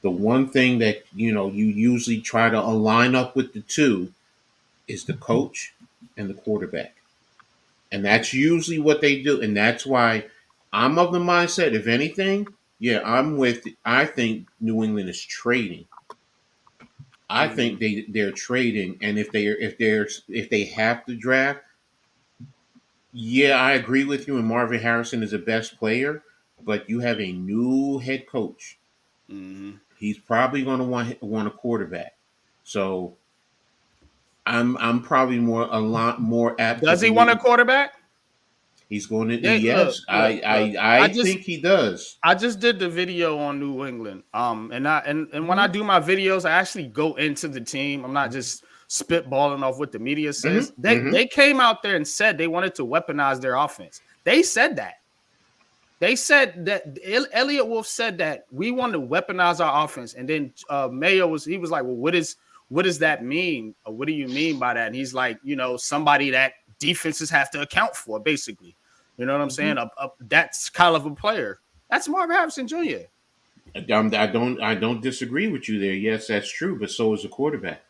The one thing that you usually try to align up with the two is the coach and the quarterback. And that's usually what they do. And that's why I'm of the mindset, if anything, yeah, I think New England is trading. I think Mhm. they're trading, and if they have to draft, yeah, I agree with you. And Marvin Harrison is the best player, but you have a new head coach. Mhm. He's probably going to want a quarterback. So I'm probably a lot more apt to Does he want a believe quarterback? he's going to. They look, Yes, look, look. I think he does. I just did the video on New England. And when I Mm-hmm. do my videos, I actually go into the team. I'm not just spitballing off what the media says. Mm-hmm. They Mm-hmm. came out there and said they wanted to weaponize their offense. They said that. They said that Elliot Wolf said that we want to weaponize our offense. And then Mayo was like, well, what does that mean? Or what do you mean by that? And he's like, somebody that defenses have to account for, basically. You know what I'm saying? That's kind of a player. That's Marvin Harrison Jr. I don't disagree with you there. Yes, that's true, but so is the quarterback.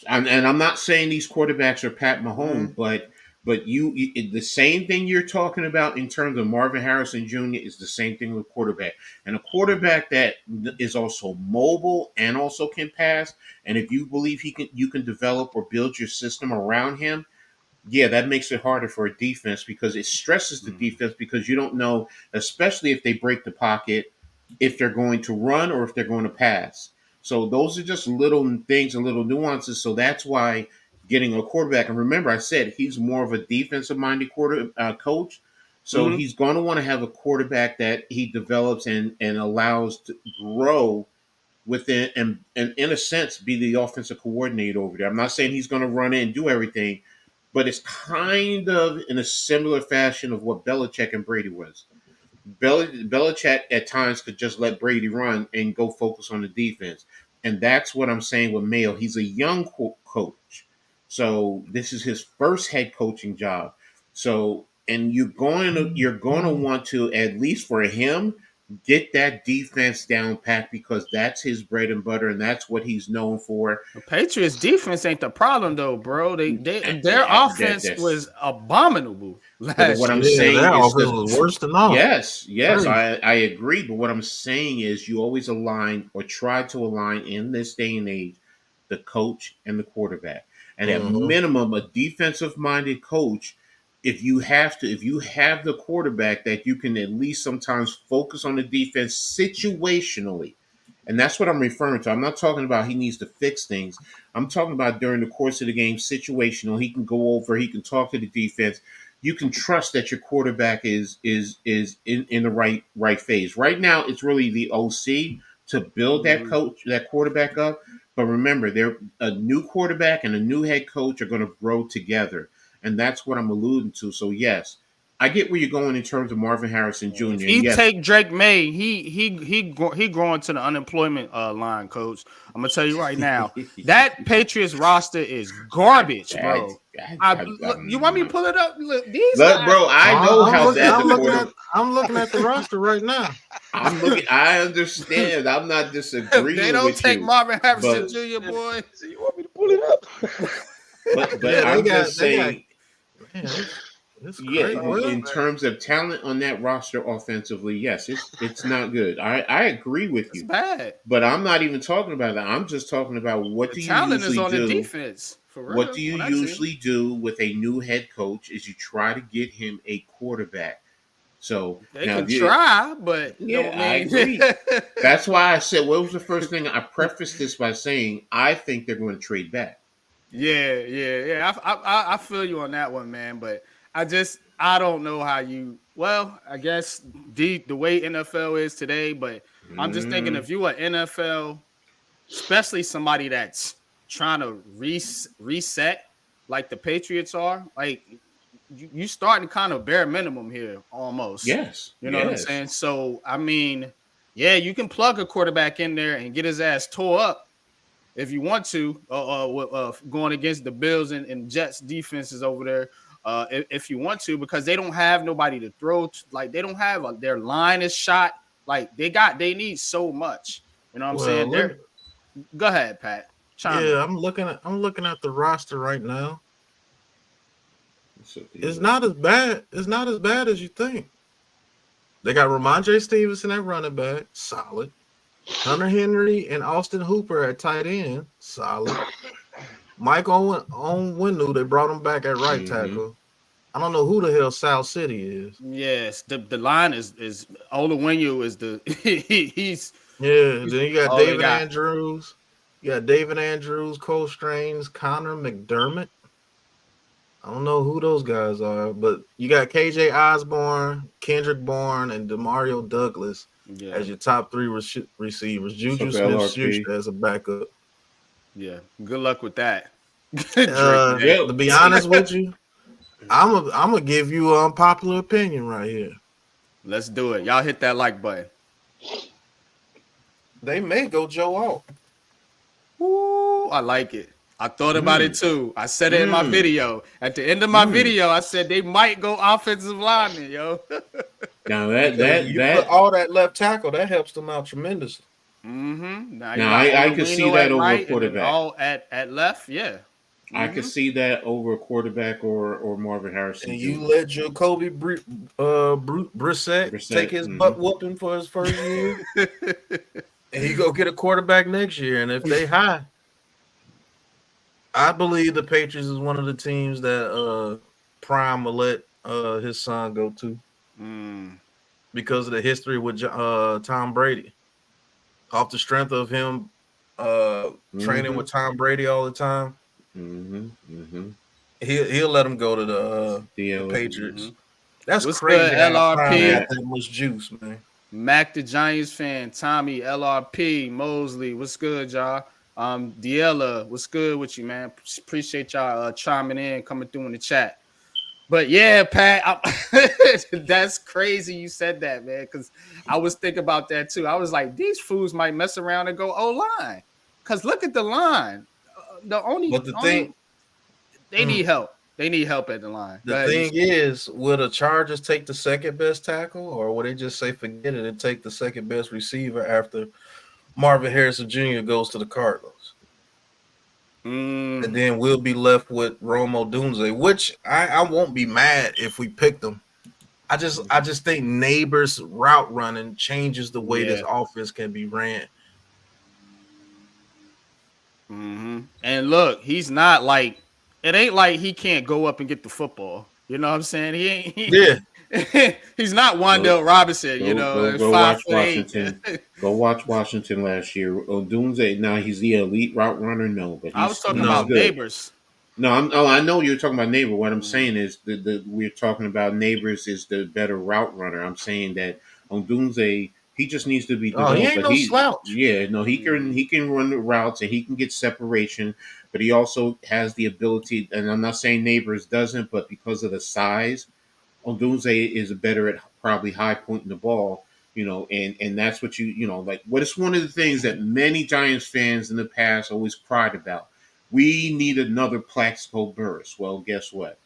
And I'm not saying these quarterbacks are Pat Mahomes, Mhm. but the same thing you're talking about in terms of Marvin Harrison Jr. is the same thing with quarterback, and a quarterback that is also mobile and also can pass. And if you believe you can develop or build your system around him, yeah, that makes it harder for a defense because it stresses the defense because you don't know, especially if they break the pocket, if they're going to run or if they're going to pass. So those are just little things and little nuances. So that's why getting a quarterback, and remember, I said he's more of a defensive minded coach. So Mhm. he's going to want to have a quarterback that he develops and allows to grow within and in a sense be the offensive coordinator over there. I'm not saying he's going to run in and do everything, but it's kind of in a similar fashion of what Belichick and Brady was. Belichick at times could just let Brady run and go focus on the defense, and that's what I'm saying with Mayo. He's a young coach, so this is his first head coaching job. So, and you're going to want to, at least for him, get that defense down pat because that's his bread and butter, and that's what he's known for. The Patriots defense ain't the problem though, bro. Their offense That's was abominable But last what I'm year. Yeah, saying that is offense that was worse than ours. yes, Crazy. I agree. But what I'm saying is you always align or try to align in this day and age the coach and the quarterback. And at Mhm. minimum, a defensive minded coach, if you have the quarterback that you can at least sometimes focus on the defense situationally. And that's what I'm referring to. I'm not talking about he needs to fix things. I'm talking about during the course of the game, situational. He can go over, he can talk to the defense. You can trust that your quarterback is in the right phase. Right now, it's really the OC to build Mhm. that quarterback up. But remember, they're a new quarterback and a new head coach are going to grow together, and that's what I'm alluding to. So yes, I get where you're going in terms of Marvin Harrison Jr. If And he yes, take Drake May, he growing to the unemployment line, coach. I'm gonna tell you right now, that Patriots roster is garbage, bro. Look, you want me to pull it up? Look, these look, guys. bro, I know how bad the I'm looking at the roster right now. I understand. I'm not disagreeing They don't with take you. Marvin Harrison but- Jr. boy. So you want me to pull it up? But Yeah, I'm just saying, Man, it's yeah, crazy. Oh, in man. terms of talent on that roster offensively, yes, it's not good. I agree with It's you. bad. But I'm not even talking about that. I'm just talking about what The do you talent is usually on the do? defense for real. What do you on that team. usually do with a new head coach? Is you try to get him a quarterback. So They now, can try, but yeah, don't I mean. agree. That's why I said, what was the first thing I prefaced this by saying? I think they're going to trade back. Yeah. I feel you on that one, man. But I don't know how you. Well, I guess the way NFL is today. But I'm just thinking if you are NFL, especially somebody that's trying to reset like the Patriots are, like you starting kind of bare minimum here almost. Yes, You know what I'm saying? So I mean, yeah, you can plug a quarterback in there and get his ass tore up if you want to, going against the Bills and Jets defenses over there, if you want to, because they don't have nobody to throw. Like they don't have their line is shot. Like they need so much. You know what I'm saying? Go ahead, Pat. Chime in. I'm looking at the roster right now. So, It's not as bad. It's not as bad as you think. They got Ramondre Stevenson at running back, solid. Hunter Henry and Austin Hooper at tight end, solid. Mike Onwenu, they brought him back at right tackle. I don't know who the hell South City is. Yes, the line is Olawinyu is the he's Then you got all they David got. Andrews. You got David Andrews, Cole Strange, Connor McDermott. I don't know who those guys are, but you got KJ Osborne, Kendrick Bourne, and Demario Douglas as your top three receivers. Juju Smith-Schuster as a backup. Yeah, good luck with that. To be honest with you, I'm gonna give you an unpopular opinion right here. Let's do it. Y'all hit that like button. They may go Joe Alt. Ooh, I like it. I thought about it too. I said it in my video. At the end of my video, I said they might go offensive lineman, yo. Now that put all that left tackle, that helps them out tremendously. Now I could see that over a quarterback. All at left, yeah. I could see that over a quarterback or Marvin Harrison. And you let Jacoby Brissett take his butt whooping for his first year, and he go get a quarterback next year. And if they high, I believe the Patriots is one of the teams that Prime will let his son go to because of the history with Tom Brady. Off the strength of him training with Tom Brady all the time, he'll let him go to the Patriots. That's What's crazy. Good, LRP? That much juice, man. Mac the Giants fan, Tommy, LRP, Mosley, what's good, y'all? Diella, what's good with you, man? Appreciate y'all chiming in, coming through in the chat. But yeah, Pat, that's crazy you said that, man, because I was thinking about that too. I was like, these fools might mess around and go O-line. Because look at the line. They need help. They need help at the line. The thing is, will the Chargers take the second best tackle, or will they just say forget it and take the second best receiver after Marvin Harrison Jr. goes to the Cardinals? And then we'll be left with Rome Odunze, which I won't be mad if we pick them. I just think Neighbors' route running changes the way this offense can be ran. And look, he's not like it ain't like he can't go up and get the football. You know what I'm saying? He ain't. He's not Wandale Robinson. Go watch Washington. Go watch Washington last year. Odunze. Now he's the elite route runner. No, but I was talking about Neighbors. No, I know you're talking about Neighbor. What I'm saying is we're talking about Neighbors is the better route runner. I'm saying that Odunze, he just needs to be developed. He ain't no slouch. Yeah, no, he can run the routes and he can get separation, but he also has the ability. And I'm not saying Neighbors doesn't, but because of the size, Odunze is better at probably high pointing the ball, and that's what like what is one of the things that many Giants fans in the past always cried about. We need another Plaxico Burress. Well, guess what?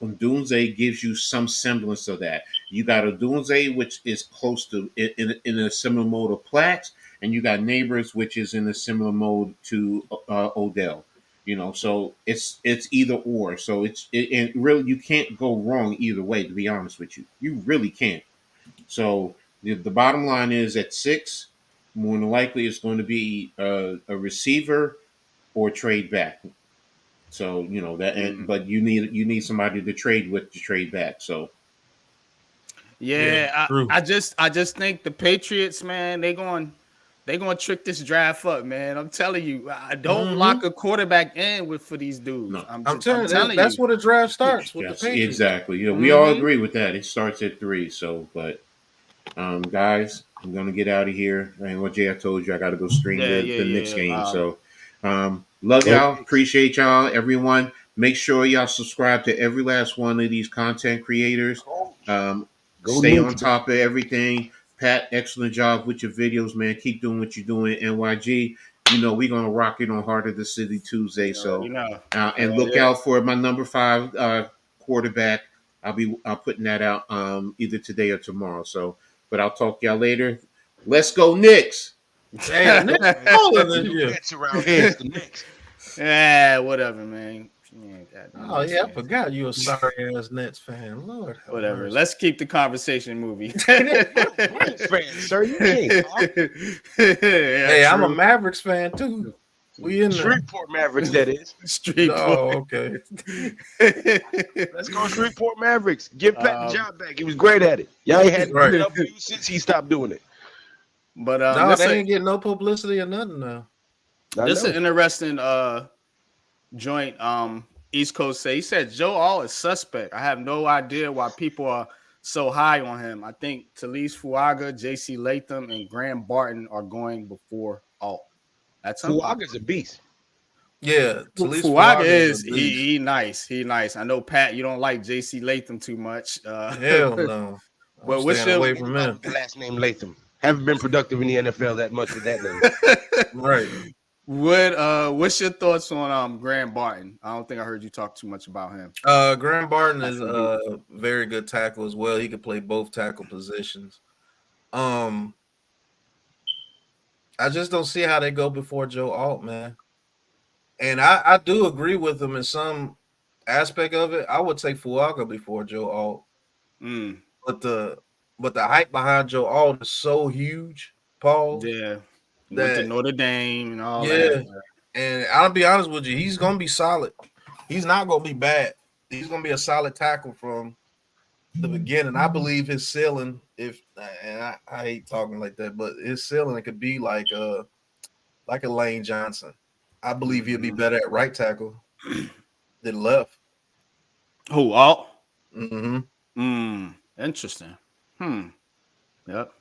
Odunze gives you some semblance of that. You got Odunze, which is close to in a similar mode of Plax, and you got Neighbors, which is in a similar mode to Odell. So it's either or. So and really you can't go wrong either way. To be honest with you, you really can't. So the bottom line is at 6, more than likely it's going to be a receiver or trade back. So but you need somebody to trade with to trade back. So I just think the Patriots, man, they going trick this draft up, man. I'm telling you, I don't lock a quarterback in for these dudes. No. I'm telling you, that's where the draft starts with the yes, Patriots. exactly. We all agree with that. It starts at 3. So, but guys, I'm gonna get out of here. And what Jay, I told you, I got to go stream the Knicks game. So, love y'all. Appreciate y'all, everyone. Make sure y'all subscribe to every last one of these content creators. Stay on top of everything. Pat, excellent job with your videos, man. Keep doing what you're doing. NYG, we're gonna rock it on Heart of the City Tuesday. So, and look out for my number 5 quarterback. I'll be putting that out either today or tomorrow. So, but I'll talk to y'all later. Let's go Knicks. Damn, Nets around here. It's the Knicks. Yeah, whatever, man. Oh yeah, I forgot you a sorry ass Nets fan. Lord, whatever. Mercy. Let's keep the conversation moving. fan, sir, you can't. Hey, I'm a Mavericks fan too. We in Shreveport Mavericks, that is. Shreveport. Oh, okay. Let's go Shreveport Mavericks. Give Pat the job back. He was great at it. Y'all ain't had enough views since he stopped doing it. But no, they ain't getting no publicity or nothing now. This is an interesting joint. East Coast say he said Joe Alt is suspect. I have no idea why people are so high on him. I think Talise Fuaga, JC Latham, and Graham Barton are going before Alt. That's Fuaga's a beast. Yeah, Fuaga is he nice. He nice. I know Pat, you don't like JC Latham too much. Hell no. But what's your away from him? Last name Latham. Haven't been productive in the NFL that much with that name. Right. What's your thoughts on Graham Barton? I don't think I heard you talk too much about him. Graham Barton is a very good tackle as well. He can play both tackle positions. I just don't see how they go before Joe Alt, man. And I do agree with him in some aspect of it. I would take Fuaga before Joe Alt. But the hype behind Joe Alt is so huge, Paul. Yeah. Went to Notre Dame and all that. And I'll be honest with you, he's gonna be solid. He's not gonna be bad. He's gonna be a solid tackle from the beginning. I believe his ceiling, I hate talking like that, but his ceiling it could be like a Lane Johnson. I believe he'll be better at right tackle than left. Who, Alt? Mm-hmm. Interesting. Yep.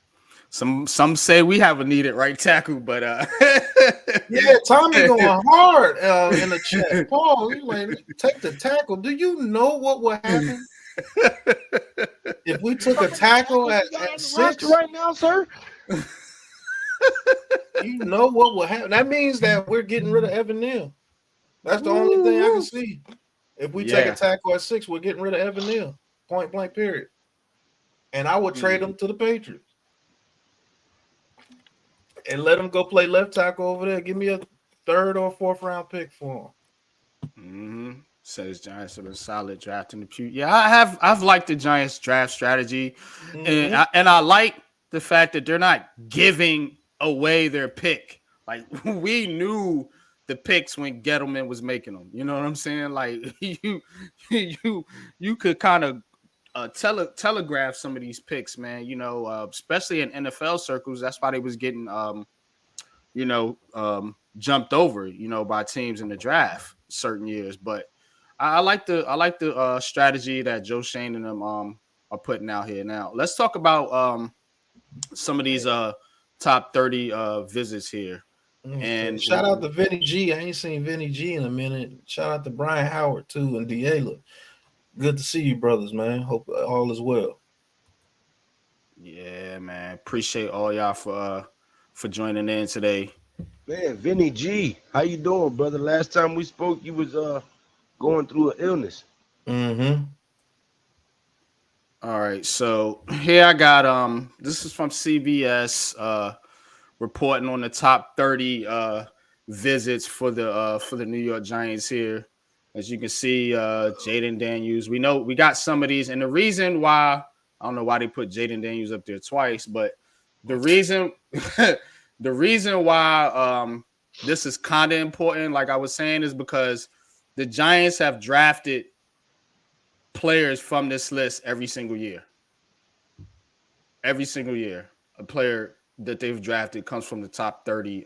Some say we have a needed right tackle, but yeah, Tommy going hard in the chat. Paul, you like take the tackle. Do you know what would happen if we took a tackle at 6 right now, sir? You know what will happen. That means that we're getting rid of Evan Neal. That's the only thing I can see. If we take a tackle at 6, we're getting rid of Evan Neal. Point blank, period. And I would trade him to the Patriots. And let him go play left tackle over there. Give me a 3rd or 4th round pick for him. Says Giants have been solid drafting the pew. Yeah, I've liked the Giants draft strategy, and I like the fact that they're not giving away their pick. Like we knew the picks when Gettleman was making them. You know what I'm saying? Like you could kind of telegraph some of these picks, man. Especially in NFL circles. That's why they was getting jumped over, by teams in the draft certain years. But I like the strategy that Joe Shane and them are putting out here. Now let's talk about some of these top 30 visits here. And shout out to Vinny G. I ain't seen Vinny G in a minute. Shout out to Brian Howard too and Diela. Good to see you, brothers, man. Hope all is well. Yeah, man. Appreciate all y'all for joining in today. Man, Vinny G, how you doing, brother? Last time we spoke, you was going through an illness. Mm-hmm. All right, so here I got this is from CBS reporting on the top 30 visits for the New York Giants here. As you can see, Jaden Daniels. We know we got some of these, and the reason why I don't know why they put Jaden Daniels up there twice, but the reason the reason why this is kind of important, like I was saying, is because the Giants have drafted players from this list every single year. Every single year, a player that they've drafted comes from the top 30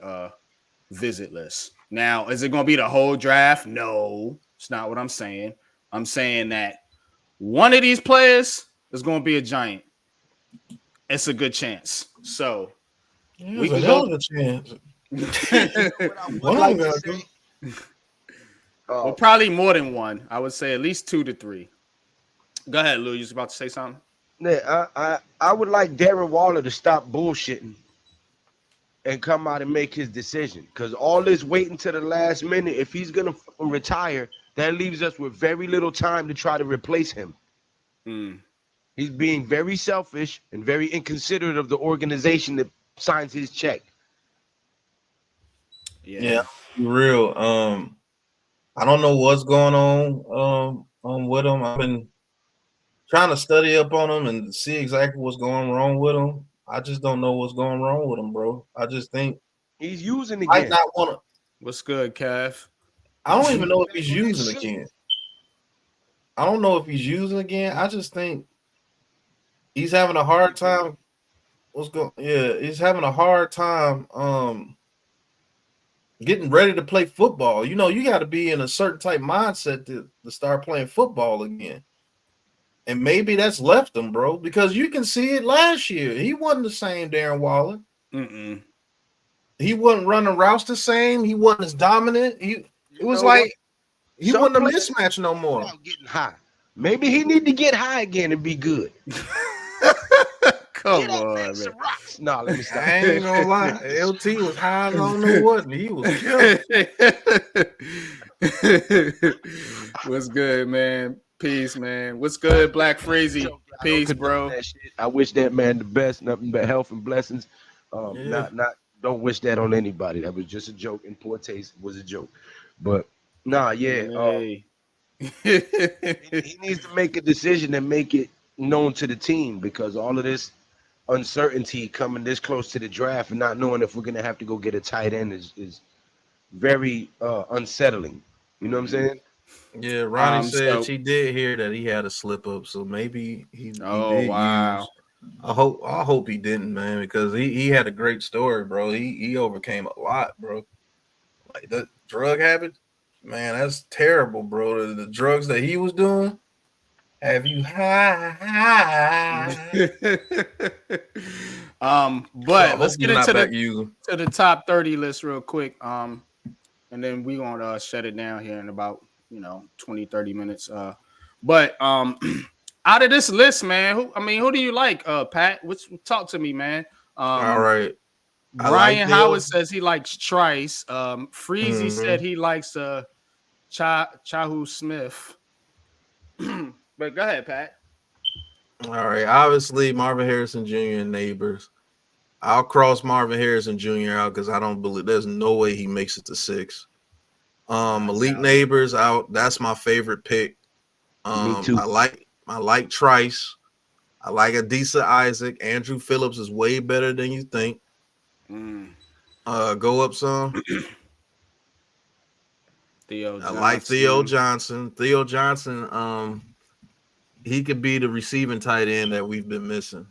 visit list. Now, is it going to be the whole draft? No, it's not what I'm saying. I'm saying that one of these players is going to be a Giant. It's a good chance. So we There's a can hell go. of a chance. What I would One like of to them say, Well, probably more than one. I would say at least 2 to 3. Go ahead, Lou. You was about to say something? yeah, I would like Darren Waller to stop bullshitting and come out and make his decision. Because all this waiting to the last minute, if he's gonna retire, that leaves us with very little time to try to replace him. He's being very selfish and very inconsiderate of the organization that signs his check. Yeah, real. I don't know what's going on with him. I've been trying to study up on him and see exactly what's going wrong with him. I just don't know what's going wrong with him, bro. I just think He's using I again. not want to. What's good, Kev? I don't even know if he's Go that using shit. again. I don't know if he's using again. I just think he's having a hard time. What's going? Yeah, he's having a hard time. Getting ready to play football. You know, you got to be in a certain type mindset to start playing football again. And maybe that's left him, bro, because you can see it last year. He wasn't the same Darren Waller. He wasn't running routes the same. He wasn't as dominant. It was like he wasn't a mismatch no more. Getting high. Maybe he need to get high again and be good. Come on, man. Some rocks. No, let me stop. I ain't gonna lie. LT was high. I don't know what. He was killing. What's good, man? Peace, man. What's good, Black Freezy? Peace, bro. I wish that man the best, nothing but health and blessings. Not don't wish that on anybody. That was just a joke. In poor taste was a joke. But he needs to make a decision and make it known to the team, because all of this uncertainty coming this close to the draft and not knowing if we're gonna have to go get a tight end is very unsettling. You know what I'm saying? Yeah, Ronnie said she did hear that he had a slip up, so maybe he did use. I hope he didn't, man, because he had a great story, bro. He overcame a lot, bro. Like the drug habit, man, that's terrible, bro. The drugs that he was doing. Have you high? But let's get into to the top 30 list real quick. And then we're gonna shut it down here in about 20, 30 minutes. But out of this list, man, who do you like, Pat? Talk to me, man. All right. Brian Howard says he likes Trice. Freezy said he likes Chahu Smith. But go ahead, Pat. All right. Obviously, Marvin Harrison Jr. and Neighbors. I'll cross Marvin Harrison Jr. out because I don't believe there's no way he makes it to 6. Malik Neighbors out. That's my favorite pick. Me too. I like Trice. I like Adisa Isaac. Andrew Phillips is way better than you think. Go up some. Theo Johnson. I like Theo Johnson. Theo Johnson, he could be the receiving tight end that we've been missing.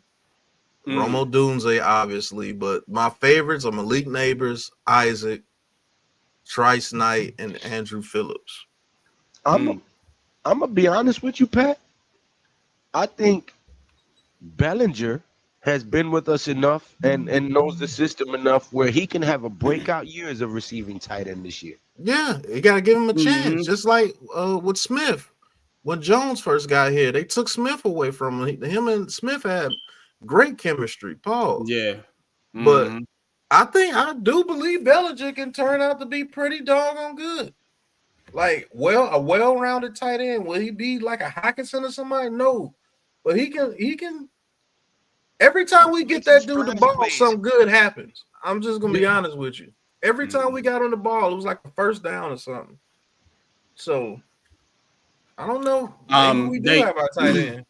Romo Dunze, obviously, but my favorites are Malik Neighbors, Isaac, Trice Knight, and Andrew Phillips. I'm gonna be honest with you, Pat. I think Bellinger has been with us enough and knows the system enough where he can have a breakout year as a receiving tight end this year. Yeah, you got to give him a chance, just like with Smith. when Jones first got here, they took Smith away from him. Him and Smith had great chemistry. Pause. Yeah. But Mhm. I do believe Belichick can turn out to be pretty doggone good. Like, a well-rounded tight end. Will he be like a Hockenson or somebody? No. But he can every time we get that dude the ball, something good happens. I'm just gonna be honest with you. Every time we got on the ball, it was like a first down or something. So I don't know. Maybe we do have our tight end.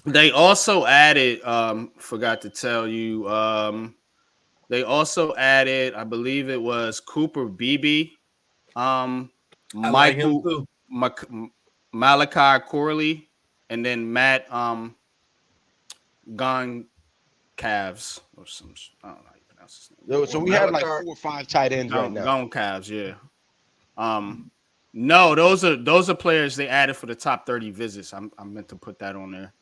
They also added, forgot to tell you, they also added, I believe it was Cooper Beebe, I like him too. Malachi Corley, and then Matt Gon Calves or some. I don't know how you pronounce his name. So we have like 4 or 5 tight ends right now. Gon Calves, yeah. No, those are players they added for the top 30 visits. I meant to put that on there.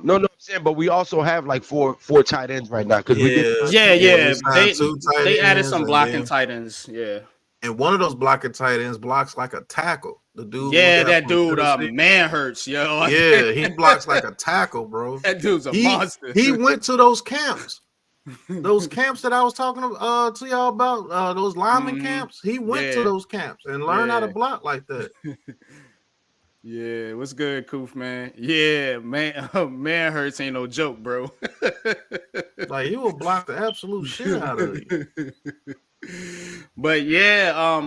No, I'm saying, but we also have like four tight ends right now because we did. They added some blocking tight ends. Yeah, and one of those blocking tight ends blocks like a tackle. The dude, that dude, man hurts, yo. Yeah, he blocks like a tackle, bro. That dude's a monster. He went to those camps. Those camps that I was talking to y'all about, those lineman camps. He went to those camps and learned how to block like that. Yeah, what's good, Koof, man? Yeah, man hurts ain't no joke, bro. Like, he will block the absolute shit out of you. But yeah,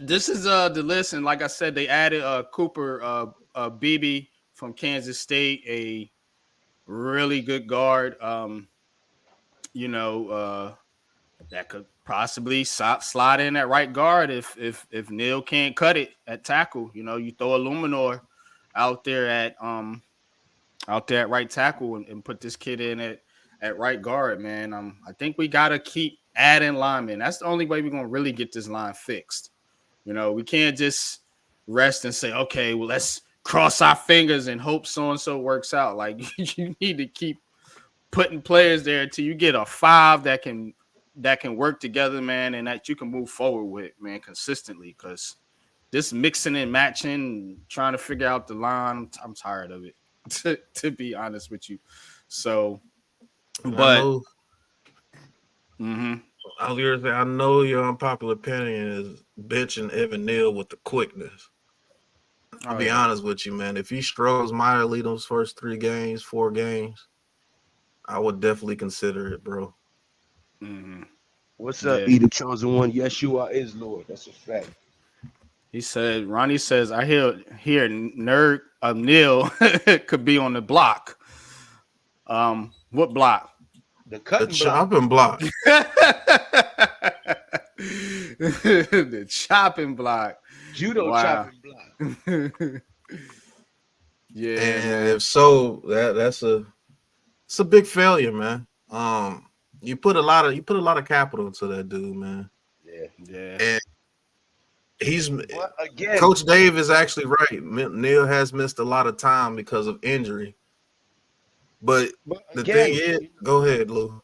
this is the list, and like I said, they added Cooper Beebe from Kansas State, a really good guard. That could possibly slide in at right guard if Neil can't cut it at tackle. You throw a Luminor out there at right tackle and put this kid in at right guard, man. I think we gotta keep adding linemen. That's the only way we're gonna really get this line fixed. We can't just rest and say, okay, well, let's cross our fingers and hope so and so works out. Like, you need to keep putting players there until you get a 5 that can work together, man, and that you can move forward with, man, consistently. Because this mixing and matching, trying to figure out the line, I'm tired of it, to be honest with you. So, but I was gonna say, I know your unpopular opinion is benching Evan Neal with the quickness. I'll be honest with you, man. If he struggles mightily those first 4 games, I would definitely consider it, bro. What's up, E the Chosen One? Yeshua is Lord. That's a fact. He said, Ronnie says, I hear Neal could be on the block. What block? The cutting block. Chopping block. The chopping block. Judo chopping block. Yeah. And if so, it's a big failure, man. You put a lot of capital into that dude, man. Yeah. And Coach Dave is actually right. Neal has missed a lot of time because of injury. But the thing is, go ahead, Lou.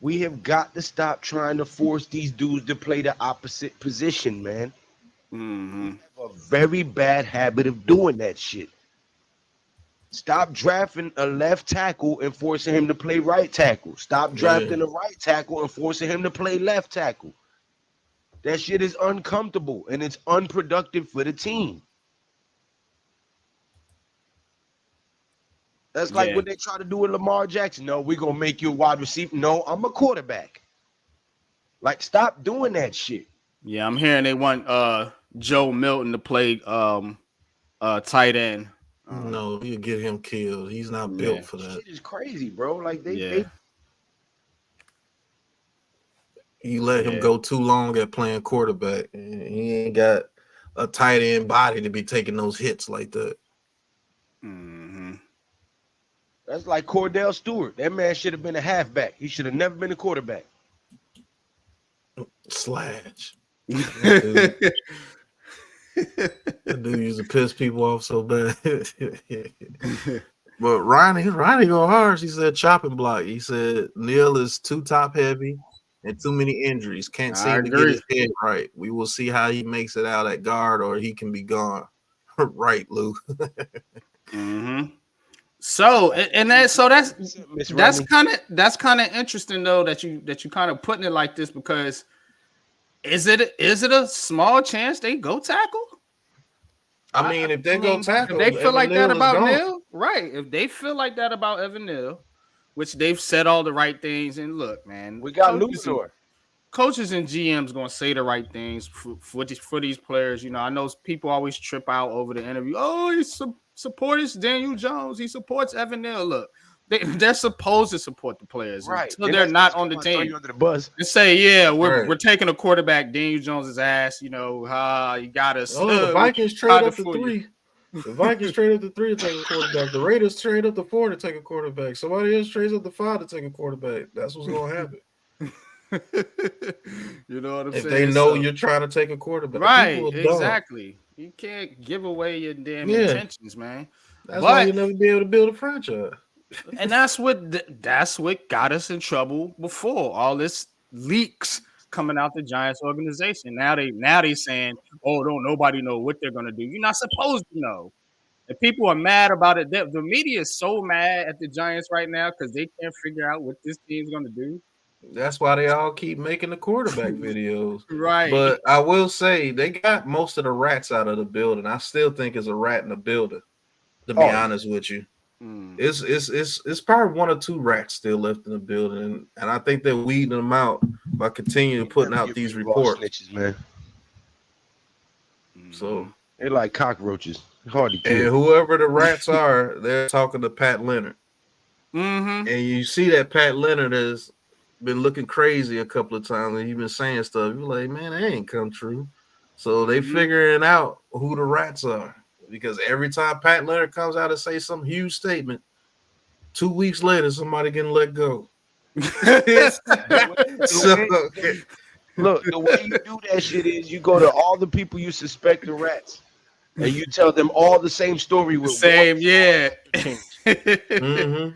We have got to stop trying to force these dudes to play the opposite position, man. We have a very bad habit of doing that shit. Stop drafting a left tackle and forcing him to play right tackle. Stop drafting a right tackle and forcing him to play left tackle. That shit is uncomfortable and it's unproductive for the team. That's like what they try to do with Lamar Jackson. No, we're going to make you a wide receiver. No, I'm a quarterback. Like, stop doing that shit. Yeah, I'm hearing they want Joe Milton to play tight end. No, you get him killed. He's not built for that. Shit is crazy, bro. Like, you let him go too long at playing quarterback, and he ain't got a tight end body to be taking those hits like that. That's like Cordell Stewart. That man should have been a halfback. He should have never been a quarterback. Slash. That dude used to piss people off so bad. But Ronnie go hard. He said chopping block. He said Neal is too top heavy and too many injuries. Can't seem to get his head right. We will see how he makes it out at guard, or he can be gone. right, Lou. Mm-hmm. So that's Miss Ronnie. kind of interesting though that you kind of putting it like this, because is it a small chance they go tackle? I mean, if they go tackle, if they feel Evan like that Neal is about gone. Neal, right? If they feel like that about Evan Neal, which they've said all the right things, and look, man, We got Luthor. coaches and GMs gonna say the right things for these players. You know, I know people always trip out over the interview. Oh, he supports Daniel Jones. He supports Evan Neal. Look, they're supposed to support the players Right. until they're not on the Throw team. you under the bus. And say, yeah, we're Right. taking a quarterback, Daniel Jones's ass. You know, you got us. Oh, the Vikings trade up to 3. The Vikings trade up to 3 to take a quarterback. The Raiders trade up to 4 to take a quarterback. Somebody else trades up to 5 to take a quarterback. That's what's going to happen. You know what I'm saying? If they know you're trying to take a quarterback. Right, exactly. You can't give away your damn intentions, man. That's why you'll never be able to build a franchise. And that's what got us in trouble before. All this leaks coming out the Giants organization. Now they saying, oh, don't nobody know what they're gonna do. You're not supposed to know. And people are mad about it. The media is so mad at the Giants right now because they can't figure out what this team's gonna do. That's why they all keep making the quarterback videos. Right. But I will say they got most of the rats out of the building. I still think it's a rat in the building, to be honest with you. It's probably 1 or 2 rats still left in the building, and I think they're weeding them out by continuing putting out these reports. Snitches, man. So they're like cockroaches. Hard to kill. And whoever the rats are, they're talking to Pat Leonard. Mm-hmm. And you see that Pat Leonard has been looking crazy a couple of times, and he's been saying stuff. You're like, man, that ain't come true. So they figuring out who the rats are. Because every time Pat Leonard comes out and say some huge statement, 2 weeks later, somebody getting let go. Look, the way you do that shit is you go to all the people you suspect are rats, and you tell them all the same story with Mm-hmm.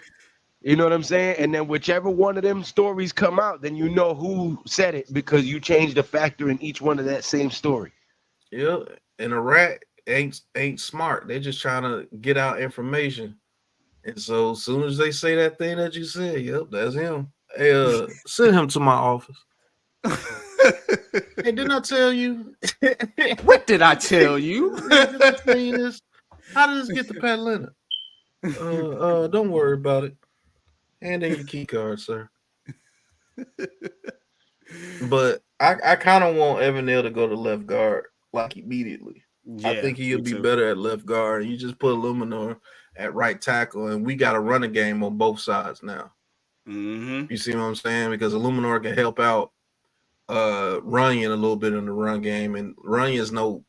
You know what I'm saying? And then whichever one of them stories come out, then you know who said it because you changed the factor in each one of that same story. Yeah, and a rat ain't smart. They're just trying to get out information. And so as soon as they say that thing that you said, yep, that's him. Hey, send him to my office. Hey, didn't I tell you? What did I tell you? Did I tell you this? How did this get to Pat Leonard? Don't worry about it. Hand in your key card, sir. But I kind of want Evan Neal to go to left guard like immediately. Yeah, I think he'll be better at left guard. You just put Luminor at right tackle, and we got a running game on both sides now. Mm-hmm. You see what I'm saying? Because Luminor can help out Runyon a little bit in the run game, and Runyon's no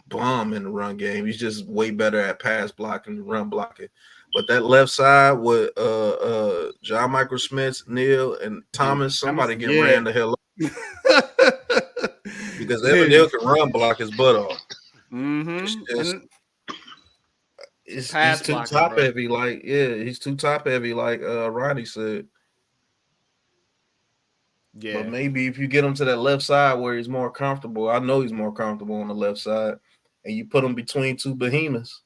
bomb in the run game. He's just way better at pass blocking and run blocking. But that left side with John Michael Smith, Neal, and Thomas, somebody get ran the hell up. Because Evan Neal can run block his butt off. Mm-hmm. He's too top heavy, he's too top heavy, like Ronnie said. Yeah. But maybe if you get him to that left side where he's more comfortable, I know he's more comfortable on the left side, and you put him between 2 behemoths.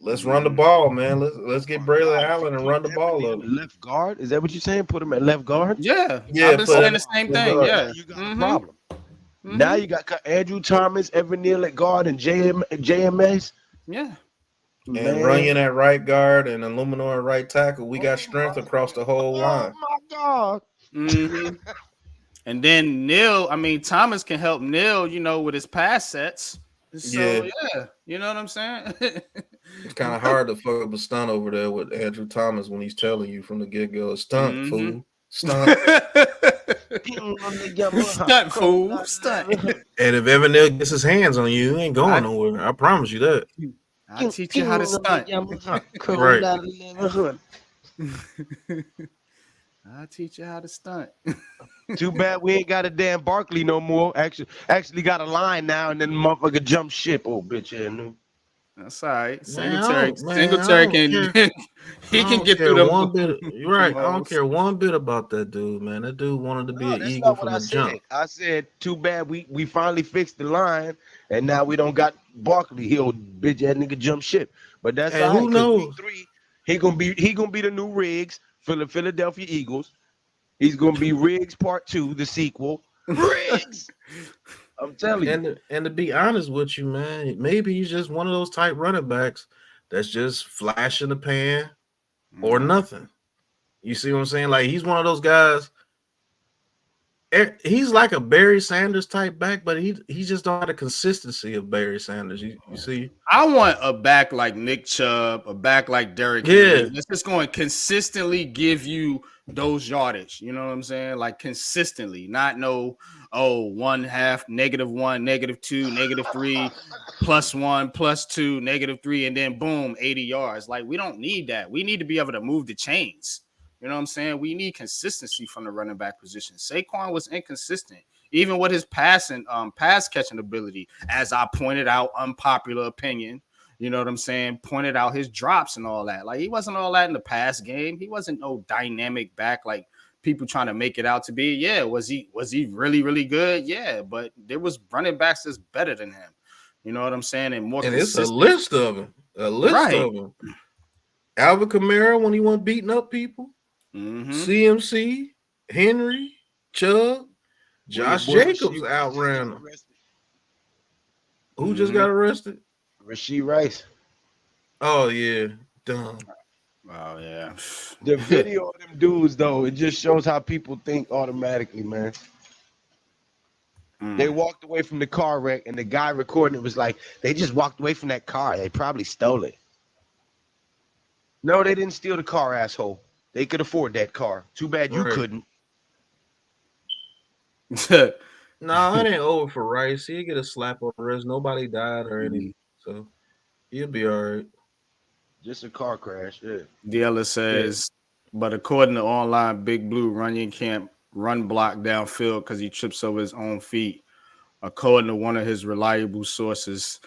Let's run the ball, man. Let's get Braylon Allen and run the ball up. Left guard? Is that what you're saying? Put him at left guard? Yeah. I've been saying the same thing. Yeah. You got a problem. Mm-hmm. Now you got Andrew Thomas, Evan Neal at guard, and JMS. Yeah. And Runyon at right guard and Luminor at right tackle. We got strength across the whole line. Oh my God. Mm-hmm. And then Thomas can help Neal, with his pass sets. So yeah, you know what I'm saying? It's kind of hard to fuck up a stunt over there with Andrew Thomas when he's telling you from the get-go, stunt, fool. Stunt. Stunt, fool. Stunt. And if Evan Neal gets his hands on you, he ain't going nowhere. I promise you that. I'll teach you how to stunt. Right. I'll teach you how to stunt. Too bad we ain't got a damn Barkley no more. Actually got a line now, and then the motherfucker jump ship. Oh, bitch, That's all right. Man, Singletary can he I can don't get through care them. one bit. You're them right. I don't holes. care one bit about that dude, man. That dude wanted to be No, an that's Eagle not what from I the said. jump. I said, too bad we finally fixed the line, and now we don't got Barkley. He'll bitch that nigga jump ship. But that's And all right, who because week knows? 3, he gonna be the new Riggs for the Philadelphia Eagles. He's gonna be Riggs Part 2, the sequel. Riggs! I'm telling you. And to be honest with you, man, maybe he's just one of those type running backs that's just flash in the pan or nothing. You see what I'm saying? Like he's one of those guys. He's like a Barry Sanders type back, but he just don't have the consistency of Barry Sanders. You see? I want a back like Nick Chubb, a back like Derrick Yeah. Henry. That's just going to consistently give you those yardage. You know what I'm saying? Like consistently, not no, one half, -1, -2, -3, +1, +2, -3, and then boom, 80 yards. Like we don't need that. We need to be able to move the chains. You know what I'm saying? We need consistency from the running back position. Saquon was inconsistent, even with his pass catching ability, as I pointed out, unpopular opinion. You know what I'm saying? Pointed out his drops and all that. Like he wasn't all that in the pass game. He wasn't no dynamic back like people trying to make it out to be. Yeah, was he really, really good? Yeah, but there was running backs that's better than him. You know what I'm saying? And more And consistent. it's a list of them. Right. Of them. Alvin Kamara when he wasn't beating up people. Mm-hmm. CMC, Henry, Chubb, Josh Jacobs outran him. Who just got arrested? Rashee Rice. Oh yeah, dumb. Oh yeah. The video of them dudes though, it just shows how people think automatically, man. They walked away from the car wreck, and the guy recording it was like, they just walked away from that car. They probably stole it. No, they didn't steal the car, asshole. They could afford that car. Too bad you couldn't. No, it ain't over for Rice. He'll get a slap on the wrist. Nobody died or anything, so he'll be all right. Just a car crash, yeah. Dealer says, but according to online Big Blue, Runyon can't run block downfield because he trips over his own feet. According to one of his reliable sources.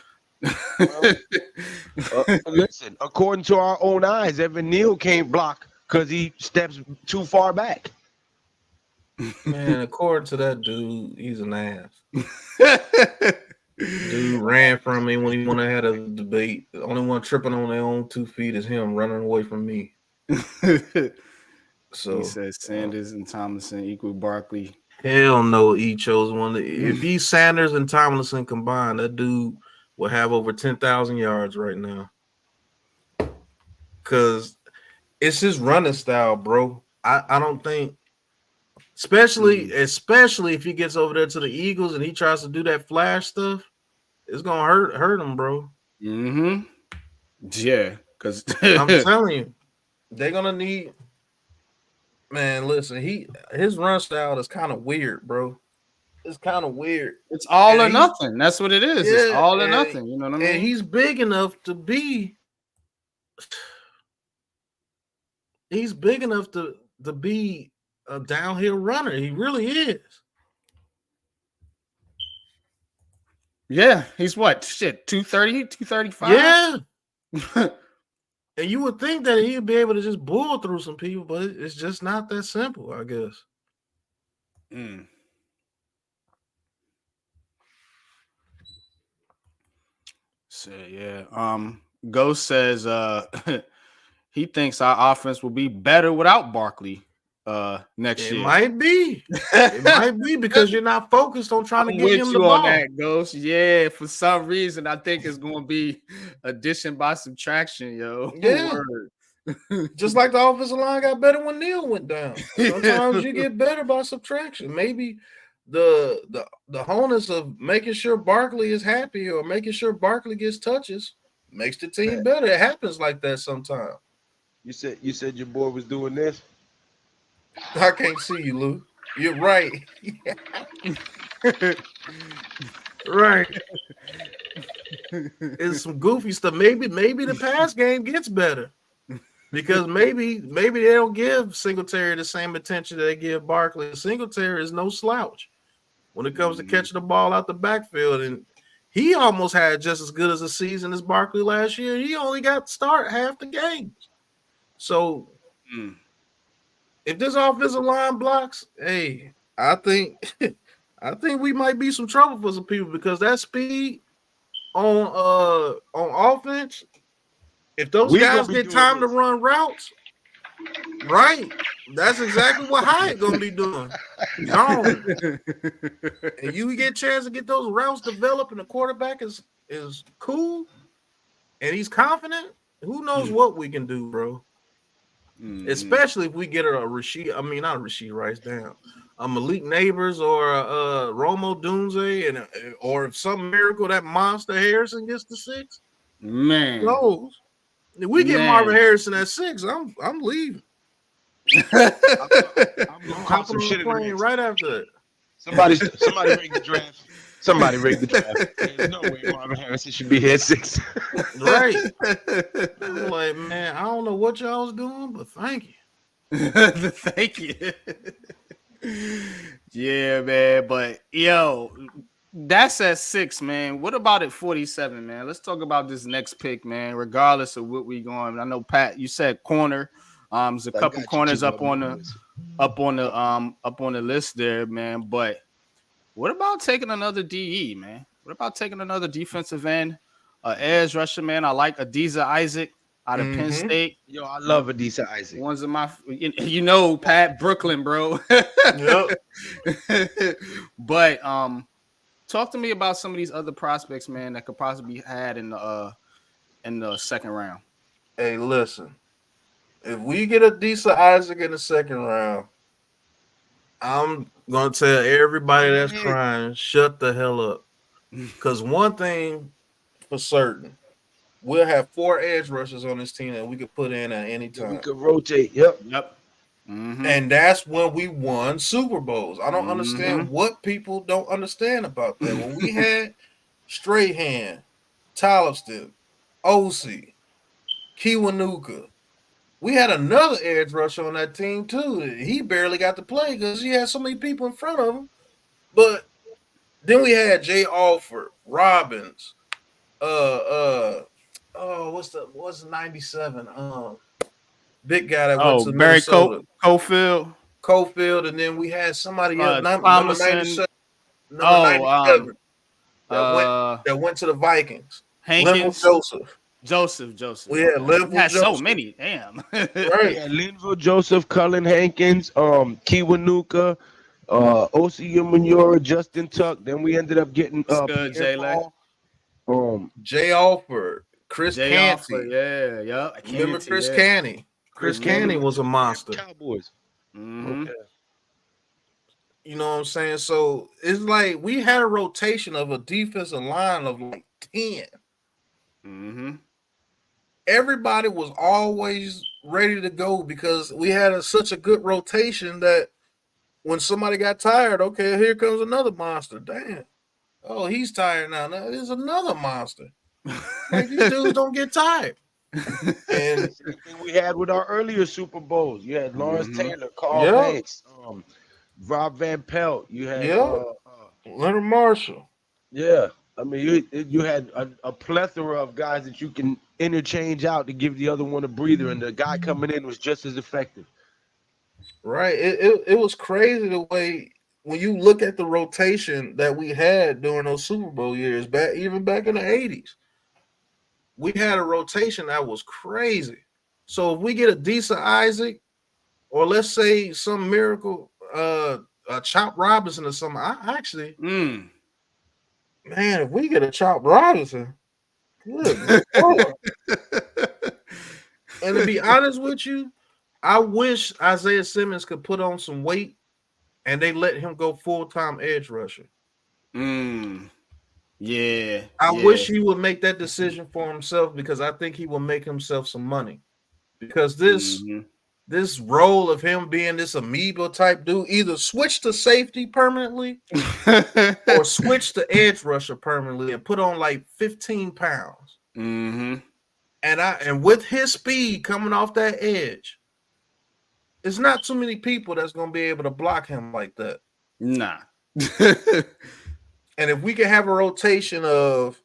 Listen, according to our own eyes, Evan Neal can't block because he steps too far back. Man, according to that dude, he's an ass. Dude ran from me when he went ahead of the debate. The only one tripping on their own 2 feet is him running away from me. So he says Sanders and Tomlinson equal Barkley. Hell no, he chose one. If he's Sanders and Tomlinson combined, that dude will have over 10,000 yards right now. Because it's his running style, bro. I don't think, especially if he gets over there to the Eagles and he tries to do that flash stuff, it's gonna hurt him, bro. Mm-hmm. Yeah, because I'm telling you, they're gonna need. Man, listen, his run style is kind of weird, bro. It's kind of weird. It's all or nothing. That's what it is. Yeah, it's all or nothing. You know what I mean? And he's big enough to be. He's big enough to be a downhill runner. He really is. Yeah, he's what? Shit, 230, 235? Yeah. And you would think that he'd be able to just bull through some people, but it's just not that simple, I guess. So yeah. Ghost says he thinks our offense will be better without Barkley next year. It might be. It might be because you're not focused on trying to get him the ball. On that, Ghost. Yeah, for some reason, I think it's going to be addition by subtraction, yo. Yeah. Just like the offensive line got better when Neal went down. Sometimes you get better by subtraction. Maybe the onus of making sure Barkley is happy or making sure Barkley gets touches makes the team better. It happens like that sometimes. You said your boy was doing this? I can't see you, Lou. You're right. Right. It's some goofy stuff. Maybe the pass game gets better because maybe they don't give Singletary the same attention that they give Barkley. Singletary is no slouch when it comes to catching the ball out the backfield, and he almost had just as good as a season as Barkley last year. He only got to start half the games. So if this offensive line blocks, hey, I think we might be some trouble for some people because that speed on offense, if those guys get time to run routes, right, that's exactly what Hyatt gonna be doing. Zone. And you get a chance to get those routes developed and the quarterback is cool and he's confident, who knows what we can do, bro. Especially if we get not a Rasheed Rice, damn. A Malik Neighbors or a Romo Dunze, or if some miracle that monster Harrison gets to 6. Man. No. If we get Marvin Harrison at 6, I'm leaving. I'm hopping on the plane right after that. Somebody rigged the draft. Somebody rigged the draft. There's no way Marvin Harrison should be here at 6. Right. I'm like, man, I don't know what y'all was doing, but thank you. Thank you. Yeah, man. But yo, that's at 6, man. What about at 47, man? Let's talk about this next pick, man. Regardless of what we going, I know Pat, you said corner. There's a couple corners up on the list there, man. But what about taking another DE, man? What about taking another defensive end, edge rusher, man? I like Adiza Isaac out of Penn State. Yo, I love Adiza Isaac. One's of my, Pat, Brooklyn, bro. Yep. But talk to me about some of these other prospects, man, that could possibly be had in the second round. Hey, listen. If we get Adiza Isaac in the second round, I'm gonna tell everybody that's crying, shut the hell up. Because one thing for certain, we'll have 4 edge rushers on this team that we could put in at any time. We could rotate. Yep. Mm-hmm. And that's when we won Super Bowls. I don't understand what people don't understand about that. When we had Strahan, Tolston, OC, Kiwanuka, we had another edge rusher on that team too. He barely got to play because he had so many people in front of him. But then we had Jay Alford, Robbins, what's 97? Big guy that went to Barry Minnesota. Cofield, and then we had somebody else, number 97. That went to the Vikings. Hankins, Joseph. We had Linville Joseph. So many. Damn. Right. Yeah, Linville Joseph, Cullen Hankins, Kiwanuka, O.C. Umenyiora, Justin Tuck. Then we ended up getting Jay Alford, Chris Canty. Yeah. Remember Chris Canty? Chris Canty was a monster. Cowboys. Mm-hmm. Okay. You know what I'm saying? So it's like we had a rotation of a defensive line of like 10. Mm-hmm. Everybody was always ready to go because we had such a good rotation that when somebody got tired, okay, here comes another monster. Damn. Oh, he's tired now. Now there's another monster. Like, these dudes don't get tired. And we had with our earlier Super Bowls, you had Lawrence Taylor, Carl Banks, Rob Van Pelt. You had Leonard Marshall. Yeah. I mean, you had a plethora of guys that you can interchange out to give the other one a breather, and the guy coming in was just as effective. Right. It was crazy the way when you look at the rotation that we had during those Super Bowl years, even back in the 80s. We had a rotation that was crazy. So if we get Adiza Isaac, or let's say some miracle, Chop Robinson or something, man, if we get a Chop Robinson, good Lord. And to be honest with you, I wish Isaiah Simmons could put on some weight and they let him go full-time edge rusher. Yeah. I wish he would make that decision for himself because I think he will make himself some money. Because this role of him being this amoeba type dude, either switch to safety permanently or switch to edge rusher permanently and put on like 15 pounds. Mm-hmm. And with his speed coming off that edge, it's not too many people that's going to be able to block him like that. Nah. And if we can have a rotation of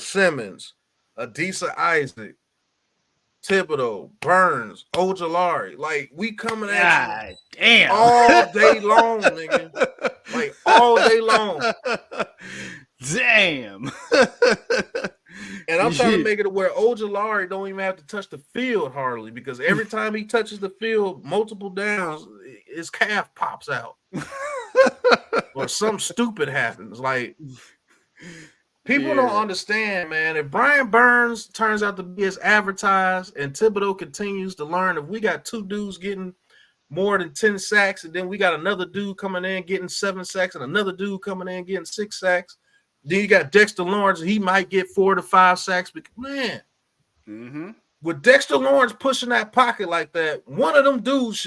Simmons, Adisa Isaac, Thibodeau, Burns, Ojolari, like we coming at you God damn. all day long, nigga. Like all day long. Damn. And I'm trying to make it where Ojolari don't even have to touch the field hardly, because every time he touches the field multiple downs, his calf pops out. Or something stupid happens. Like, people don't understand, man. If Brian Burns turns out to be as advertised and Thibodeau continues to learn, if we got two dudes getting more than 10 sacks, and then we got another dude coming in getting 7 sacks and another dude coming in getting 6 sacks, then you got Dexter Lawrence, he might get 4 to 5 sacks. Because, man, with Dexter Lawrence pushing that pocket like that, one of them dudes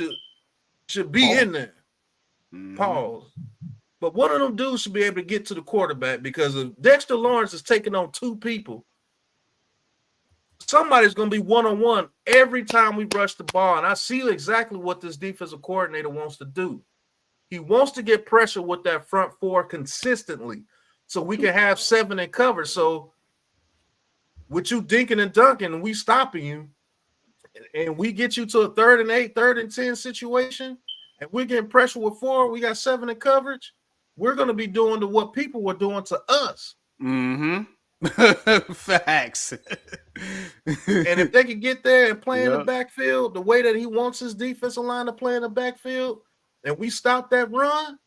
should be in there. Pause. But one of them dudes should be able to get to the quarterback, because if Dexter Lawrence is taking on 2 people, somebody's going to be one-on-one every time we rush the ball. And I see exactly what this defensive coordinator wants to do. He wants to get pressure with that front 4 consistently so we can have 7 in cover. So with you dinking and dunking and we stopping you, and we get you to a 3rd and 8, 3rd and 10 situation, and we're getting pressure with 4, we got 7 in coverage, we're going to be doing to what people were doing to us. Facts. And if they can get there and play in the backfield the way that he wants his defensive line to play in the backfield, and we stop that run,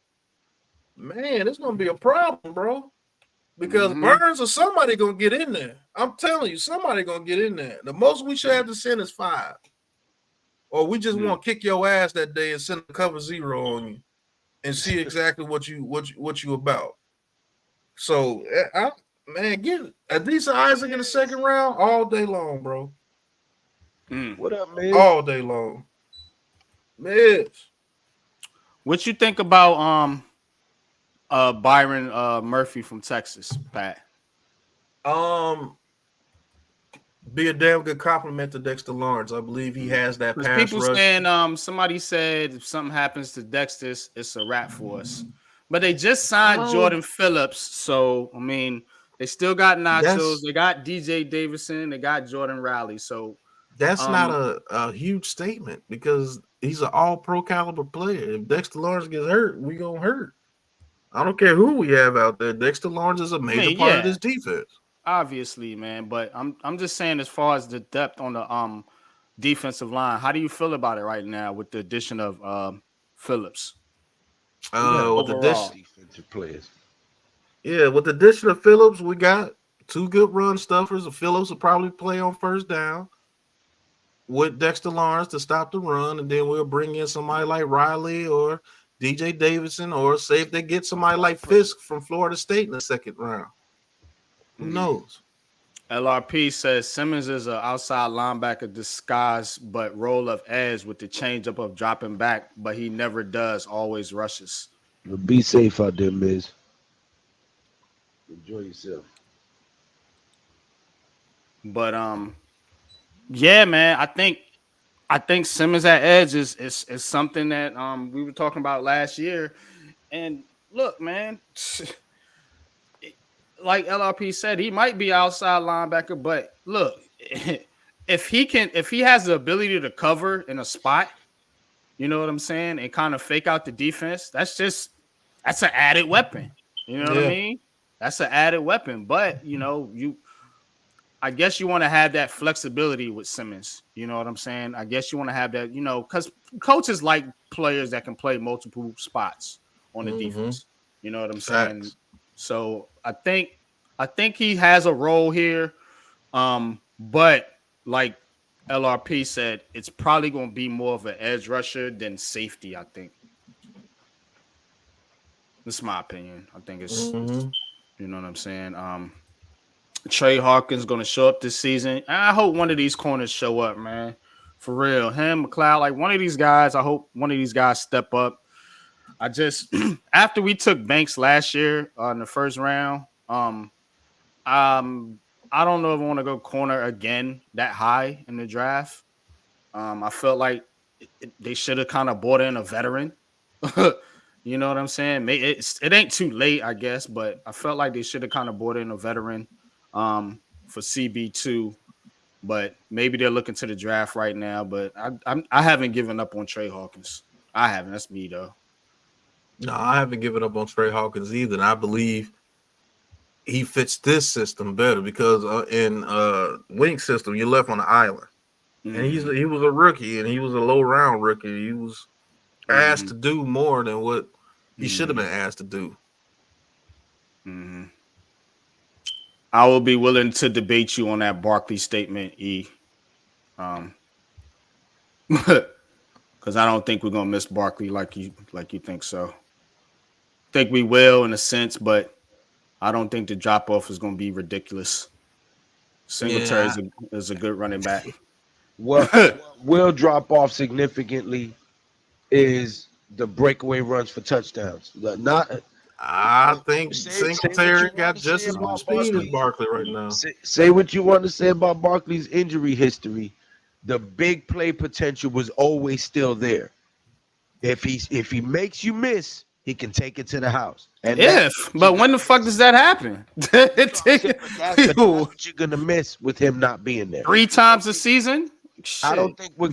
man, it's going to be a problem, bro. Because Burns or somebody going to get in there. I'm telling you, somebody going to get in there. The most we should have to send is 5. Or we just want to kick your ass that day and send a cover 0 on you and see exactly what you about. So, man, get Adisa Isaac in the 2nd round all day long, bro. What up, man? All day long. Miz. What you think about Byron Murphy from Texas, Pat? Be a damn good compliment to Dexter Lawrence. I believe he has that pass people rush. Saying somebody said if something happens to Dexter, it's a wrap for us. But they just signed Jordan Phillips, so I mean they still got Nachos, they got DJ Davidson, they got Jordan Riley. So that's not a huge statement, because he's an all-pro caliber player. If Dexter Lawrence gets hurt, we gonna hurt. I don't care who we have out there. Dexter Lawrence is a major part of this defense. Obviously, man. But I'm just saying, as far as the depth on the defensive line, how do you feel about it right now with the addition of Phillips? With the defensive players. Yeah, with the addition of Phillips, we got 2 good run stuffers. Phillips will probably play on 1st down with Dexter Lawrence to stop the run, and then we'll bring in somebody like Riley or DJ Davidson, or say if they get somebody like Fisk from Florida State in the 2nd round. Who knows? LRP says Simmons is an outside linebacker disguised, but role of edge with the changeup of dropping back, but he never does, always rushes. But be safe out there, Miz. Enjoy yourself. But yeah, man, I think Simmons at edge is something that we were talking about last year. And look, man, like LRP said, he might be outside linebacker, but look, if he has the ability to cover in a spot, you know what I'm saying, and kind of fake out the defense, that's an added weapon. You know what I mean? That's an added weapon. But I guess you want to have that flexibility with Simmons. You know what I'm saying? I guess you want to have that, because coaches like players that can play multiple spots on the defense. You know what I'm saying? So I think he has a role here. But like LRP said, it's probably going to be more of an edge rusher than safety, I think. That's my opinion. I think it's you know what I'm saying? Trey Hawkins going to show up this season. And I hope one of these corners show up, man. For real. Him, McLeod, like one of these guys, I hope one of these guys step up. I just, after we took Banks last year in the 1st round, I don't know if I want to go corner again that high in the draft. I felt like they should have kind of brought in a veteran. You know what I'm saying? It ain't too late, I guess, but I felt like they should have kind of brought in a veteran for CB2. But maybe they're looking to the draft right now. But I haven't given up on Trey Hawkins. I haven't. That's me though. No, I haven't given up on Trey Hawkins either. And I believe he fits this system better because in Wink system, you're left on the island. And he was a rookie and he was a low round rookie. He was asked to do more than what he should have been asked to do. I will be willing to debate you on that Barkley statement, E. Because I don't think we're gonna miss Barkley like you think so. I think we will in a sense, but I don't think the drop off is gonna be ridiculous. Singletary is a good running back. What will drop off significantly is the breakaway runs for touchdowns. I think Say what Singletary you got want to just say as much about speed as Barkley. Barkley right now. Say what you want to say about Barkley's injury history. The big play potential was always still there. If he makes you miss, he can take it to the house. And But when the fuck does that happen? that's what you're gonna miss with him not being there. 3 times a season? I don't think we're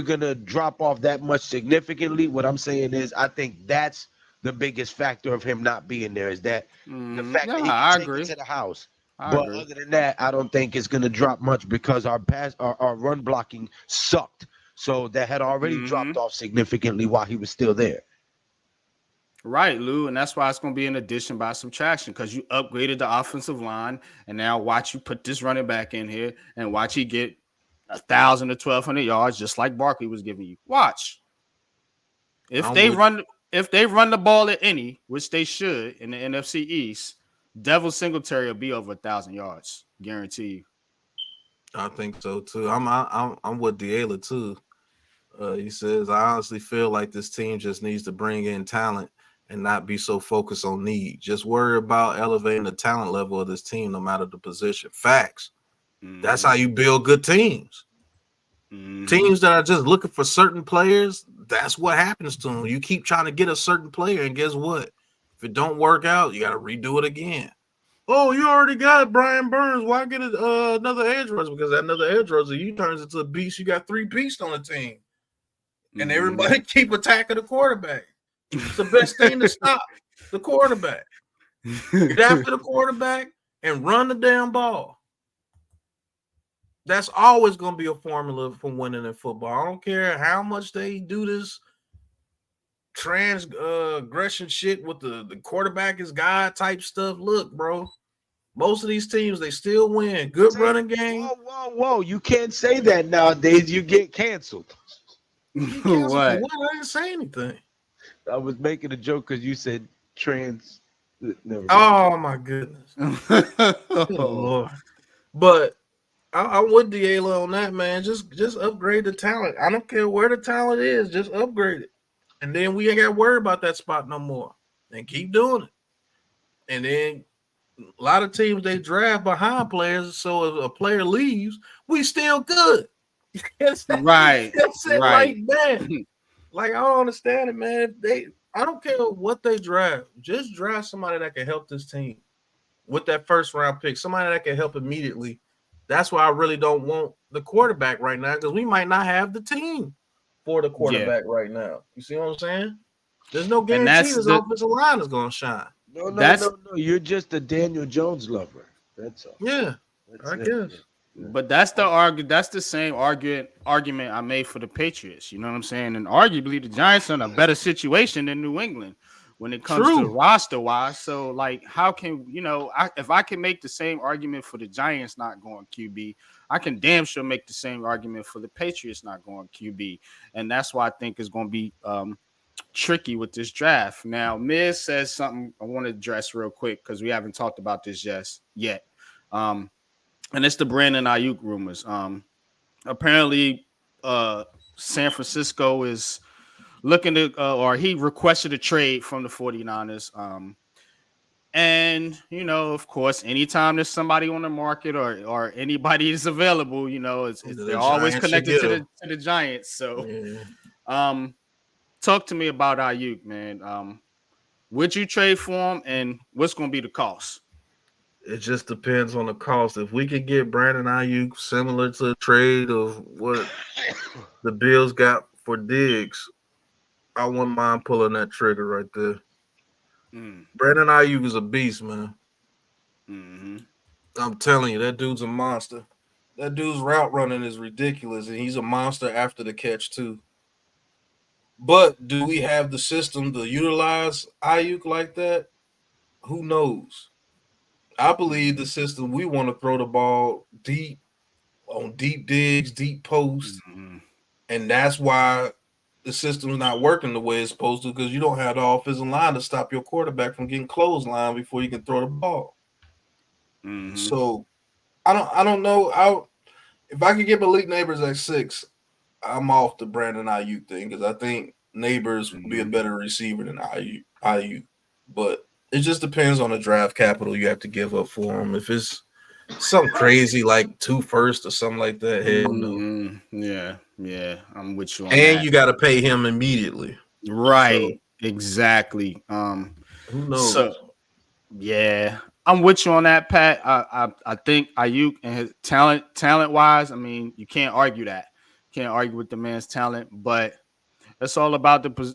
gonna drop off that much significantly. What I'm saying is, I think that's the biggest factor of him not being there is that the fact that he can take it to the house. But other than that, I don't think it's gonna drop much because our run blocking sucked. So that had already dropped off significantly while he was still there. Right, Lou, and that's why it's going to be an addition by subtraction because you upgraded the offensive line, and now watch you put this running back in here and watch he get 1,000 to 1,200 yards just like Barkley was giving you. Watch. If they run the ball at any, which they should in the NFC East, Devil Singletary will be over 1,000 yards, guarantee you. I think so too. I'm with Diela too. He says, I honestly feel like this team just needs to bring in talent and not be so focused on need. Just worry about elevating the talent level of this team, no matter the position. Facts. That's how you build good teams. Teams that are just looking for certain players, that's what happens to them. You keep trying to get a certain player, and guess what? If it don't work out, you got to redo it again. Oh, you already got Brian Burns. Why get another edge rusher? Because that another edge rusher, you turns into a beast. You got 3 beasts on the team. And everybody keep attacking the quarterback. It's the best thing to stop the quarterback. Get after the quarterback and run the damn ball. That's always going to be a formula for winning in football. I don't care how much they do this transgression shit with the quarterback is God type stuff. Look, bro, most of these teams, they still win. Good running game. Whoa. You can't say that nowadays. You get canceled. What? I didn't say anything. I was making a joke because you said trans. Never mind. Oh my goodness. Oh, Lord. But I'm with Diela on that, man. Just upgrade the talent. I don't care where the talent is, just upgrade it. And then we ain't got to worry about that spot no more. And keep doing it. And then a lot of teams, they draft behind players, so if a player leaves, we still good. Right. That's it like that. Like, I don't understand it, man. I don't care what they draft. Just draft somebody that can help this team with that first round pick. Somebody that can help immediately. That's why I really don't want the quarterback right now, because we might not have the team for the quarterback right now. You see what I'm saying? There's no guarantee this offensive line is going to shine. No. You're just a Daniel Jones lover. That's all. Yeah, I guess. But that's the same argument I made for the Patriots. You know what I'm saying? And arguably the Giants are in a better situation than New England when it comes to roster wise. So like, how can if I can make the same argument for the Giants not going QB, I can damn sure make the same argument for the Patriots not going QB. And that's why I think it's going to be tricky with this draft. Now, Miz says something I want to address real quick because we haven't talked about this yet. And it's the Brandon Ayuk rumors. Apparently, San Francisco is looking to, or he requested a trade from the 49ers. And, of course, anytime there's somebody on the market or anybody is available, they're always connected to the Giants. So, talk to me about Ayuk, man. Would you trade for him, and what's going to be the cost? It just depends on the cost. If we could get Brandon Ayuk similar to the trade of what the Bills got for Diggs, I wouldn't mind pulling that trigger right there. Brandon Ayuk is a beast, man. I'm telling you, that dude's a monster. That dude's route running is ridiculous, and he's a monster after the catch too. But do we have the system to utilize Ayuk like that? Who knows? I believe the system we want to throw the ball deep on deep digs, deep posts, and that's why the system's not working the way it's supposed to, because you don't have the offensive line to stop your quarterback from getting clothesline before you can throw the ball. So I don't know. If I could get Malik Neighbors at 6, I'm off the Brandon Ayuk thing, because I think Neighbors will be a better receiver than Ayuk. But it just depends on the draft capital you have to give up for him. If it's something crazy like 2 firsts or something like that, hell no. Yeah, I'm with you on And that. you got to pay him immediately. Right, exactly. Who knows? So yeah, I'm with you on that, Pat. I think Ayuk and his talent wise, I mean, you can't argue that. Can't argue with the man's talent, but it's all about the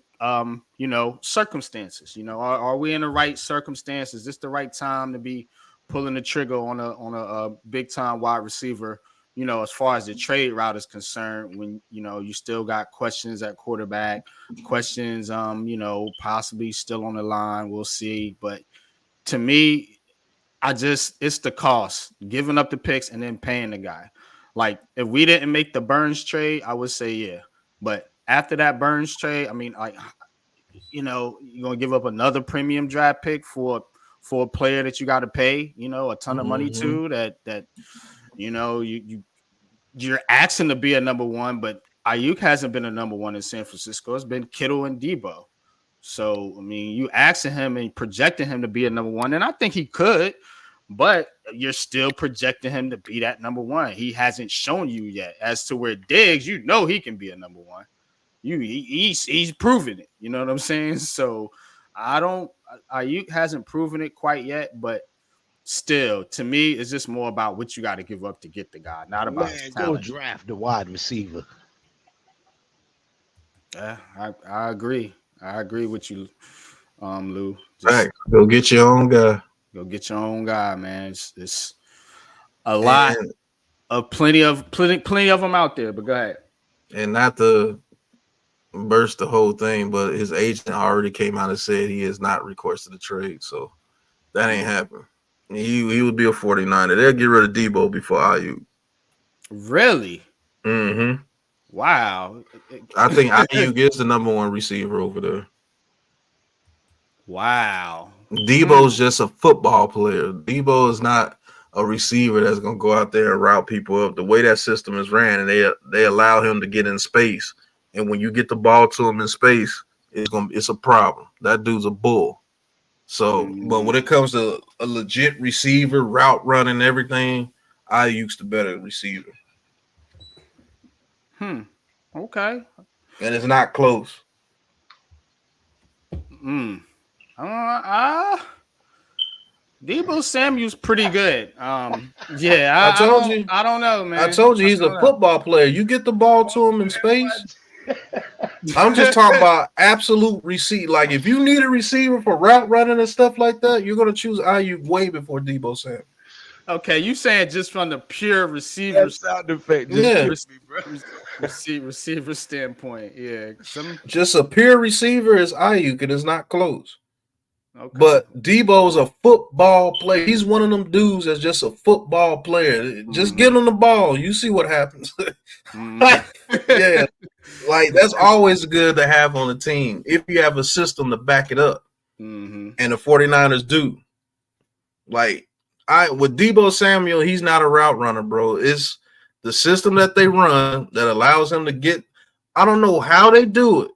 circumstances. Are we in the right circumstances? Is this the right time to be pulling the trigger on a big time wide receiver? As far as the trade route is concerned, when you still got questions at quarterback, questions, possibly still on the line. We'll see, but to me, it's the cost, giving up the picks and then paying the guy. Like, if we didn't make the Burns trade, I would say yeah. But after that Burns trade, I mean, like, you're gonna give up another premium draft pick for a player that you got to pay, a ton of money to. That you're asking to be a number one, but Ayuk hasn't been a number one in San Francisco. It's been Kittle and Debo. So, I mean, you asking him and projecting him to be a number one, and I think he could, but you're still projecting him to be that number one. He hasn't shown you yet. As to where Diggs, he can be a number one. He's proven it. You know what I'm saying? So Ayuk hasn't proven it quite yet, but still, to me, it's just more about what you got to give up to get the guy, not about his talent. Go draft the wide receiver. Yeah, I agree. I agree with you, Lou. Right. Go get your own guy. Go get your own guy, man. It's a lot of plenty of them out there. But go ahead. And not to burst the whole thing, but his agent already came out and said he has not requested a trade, so that ain't happening. He would be a 49er. They'll get rid of Debo before Ayuk. Really? Mm-hmm. Wow. I think Ayuk is the number one receiver over there. Wow. Debo's just a football player. Debo is not a receiver that's going to go out there and route people up. The way that system is ran, and they allow him to get in space. And when you get the ball to him in space, it's a problem. That dude's a bull. So, but when it comes to a legit receiver, route running, everything, Ayuk's the better receiver. Okay. And it's not close. Debo Samuel's pretty good. I told you. I don't know, man. I told you he's a football player. You get the ball to him in space. I'm just talking about absolute receipt. Like, if you need a receiver for route running and stuff like that, you're gonna choose Ayuk way before Debo Samuel. Okay, you saying just from the pure receiver sound effect, receiver standpoint, yeah. Just a pure receiver is Ayuk, and it's not close. Okay. But Debo's a football player. He's one of them dudes that's just a football player. Just get him the ball. You see what happens. Yeah. Like, that's always good to have on the team if you have a system to back it up. And the 49ers do. Like, with Debo Samuel, he's not a route runner, bro. It's the system that they run that allows him to get, I don't know how they do it,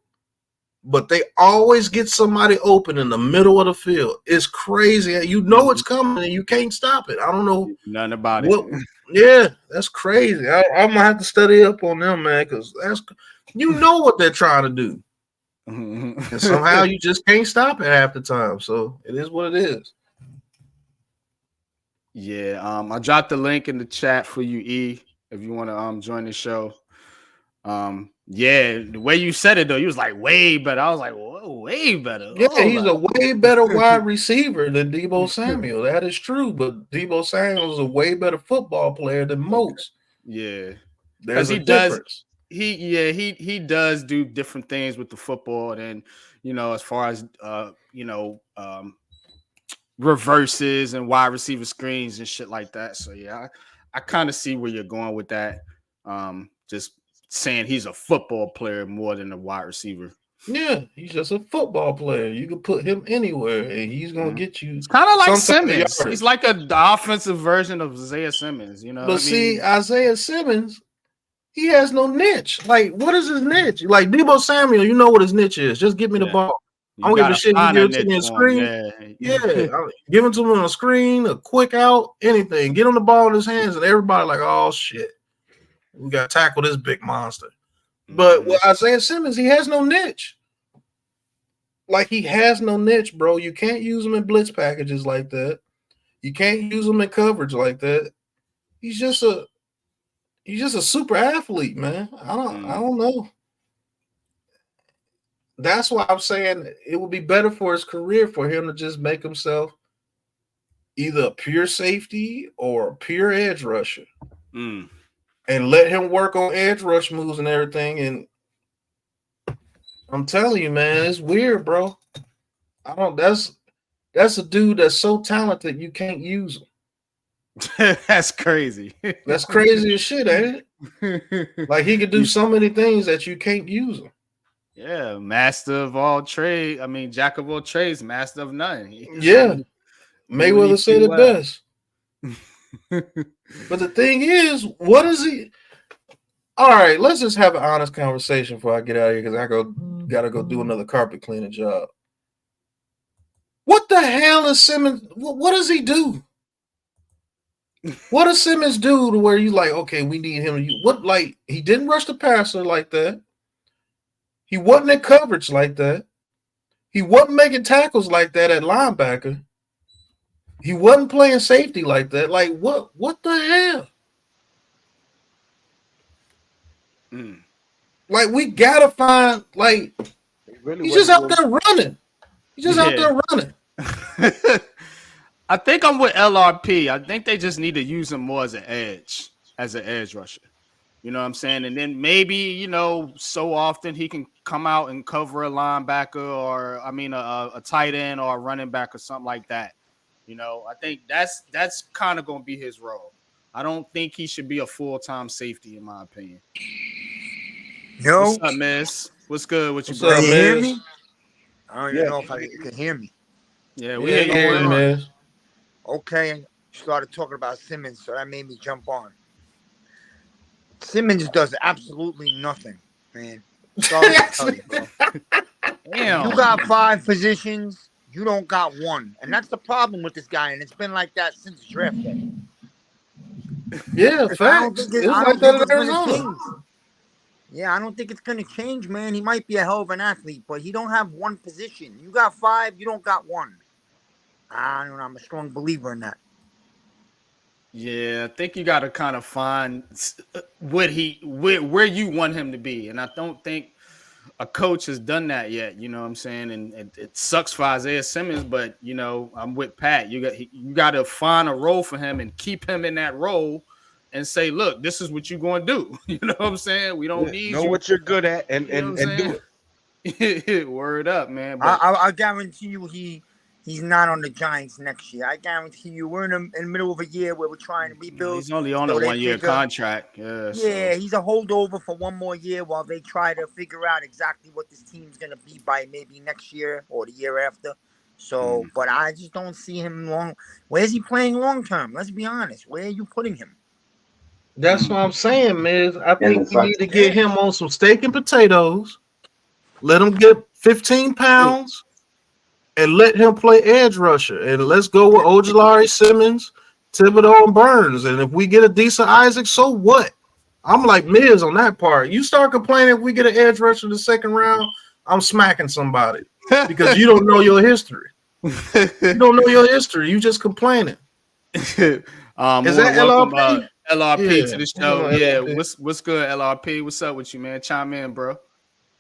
but they always get somebody open in the middle of the field. It's crazy. You know it's coming and you can't stop it. I don't know nothing about it. Yeah, that's crazy. I'm gonna have to study up on them, man, because you know what they're trying to do. And somehow you just can't stop it half the time. So it is what it is. Yeah, I dropped the link in the chat for you, E, if you want to join the show. Yeah, the way you said it though, you was like way better. I was like, whoa, way better. Yeah, Oh, he's a way better wide receiver than Deebo Samuel. That is true, but Deebo Samuel is a way better football player than most. yeah, There's a he does. difference. He does do different things with the football, and as far as reverses and wide receiver screens and shit like that. So yeah, I kind of see where you're going with that. Just saying he's a football player more than a wide receiver. Yeah, he's just a football player. You can put him anywhere, and he's gonna get you. It's kind of like some type of Simmons. yardage. He's like the offensive version of Isaiah Simmons. But see, Isaiah Simmons, he has no niche. Like, what is his niche? Like Deebo Samuel, you know what his niche is. Just give me the ball. I don't give a shit. You give it to me on a screen. Yeah. Give it to him on a screen, a quick out, anything. Get him the ball in his hands, and everybody like, oh shit, we got to tackle this big monster. But with Isaiah Simmons, he has no niche. Like, he has no niche, bro. You can't use him in blitz packages like that. You can't use him in coverage like that. He's just a super athlete, man. I don't know. That's why I'm saying it would be better for his career for him to just make himself either a pure safety or a pure edge rusher. And let him work on edge rush moves and everything. And I'm telling you, man, it's weird, bro. That's a dude that's so talented you can't use him. That's crazy. That's crazy as shit, ain't it? Like, he could do so many things that you can't use him. Yeah, master of all trade. I mean, jack of all trades, master of none. Yeah, Mayweather said it best. But the thing is, what is he? All right, let's just have an honest conversation before I get out of here, because I gotta go do another carpet cleaning job. What the hell is Simmons? What does he do? What does Simmons do to where you like, okay, we need him? What, like, he didn't rush the passer like that. He wasn't in coverage like that. He wasn't making tackles like that at linebacker. He wasn't playing safety like that. Like, what the hell? Like, we gotta find, like, he's just out there running. He's just out there running. I think I'm with LRP. I think they just need to use him more as an edge rusher. You know what I'm saying? And then maybe, so often he can come out and cover a linebacker or, a tight end or a running back or something like that. I think that's kind of going to be his role. I don't think he should be a full-time safety, in my opinion. Yo. What's up, Miss? What's good with you, What's bro? up, Can you hear Miz? me? I don't even know if you can hear me. Yeah, we hear you, man. man. Okay, you started talking about Simmons, so that made me jump on. Simmons does absolutely nothing, man. Sorry to tell you, bro. Damn. You got 5 positions, you don't got 1. And that's the problem with this guy, and it's been like that since draft day. Yeah, facts. It was like that in Arizona. Yeah, I don't think it's going to change, man. He might be a hell of an athlete, but he don't have 1 position. You got 5, you don't got 1. I don't know. I'm a strong believer in that. Yeah, I think you got to kind of find where you want him to be. And I don't think a coach has done that yet. You know what I'm saying? And it sucks for Isaiah Simmons, but, I'm with Pat. You got to find a role for him and keep him in that role and say, look, this is what you're going to do. You know what I'm saying? We don't need know you. what you're good at and do it. Word up, man. But I guarantee you he's not on the Giants next year. I guarantee you we're in the middle of a year where we're trying to rebuild. He's only on a 1-year contract. Yeah, he's a holdover for 1 more year while they try to figure out exactly what this team's going to be by maybe next year or the year after. So, but I just don't see him long. Where's he playing long term? Let's be honest. Where are you putting him? That's what I'm saying, Miz. I think we need to get him on some steak and potatoes. Let him get 15 pounds and let him play edge rusher. And let's go with Ojulari, Simmons, Thibodeau, and Burns. And if we get a decent Isaac, so what? I'm like Miz on that part. You start complaining if we get an edge rusher in the second round, I'm smacking somebody because you don't know your history. You don't know your history. You just complaining. Is that welcome LRP? LRP to Yeah, the you know show. Yeah, LRP. what's good, LRP? What's up with you, man? Chime in, bro.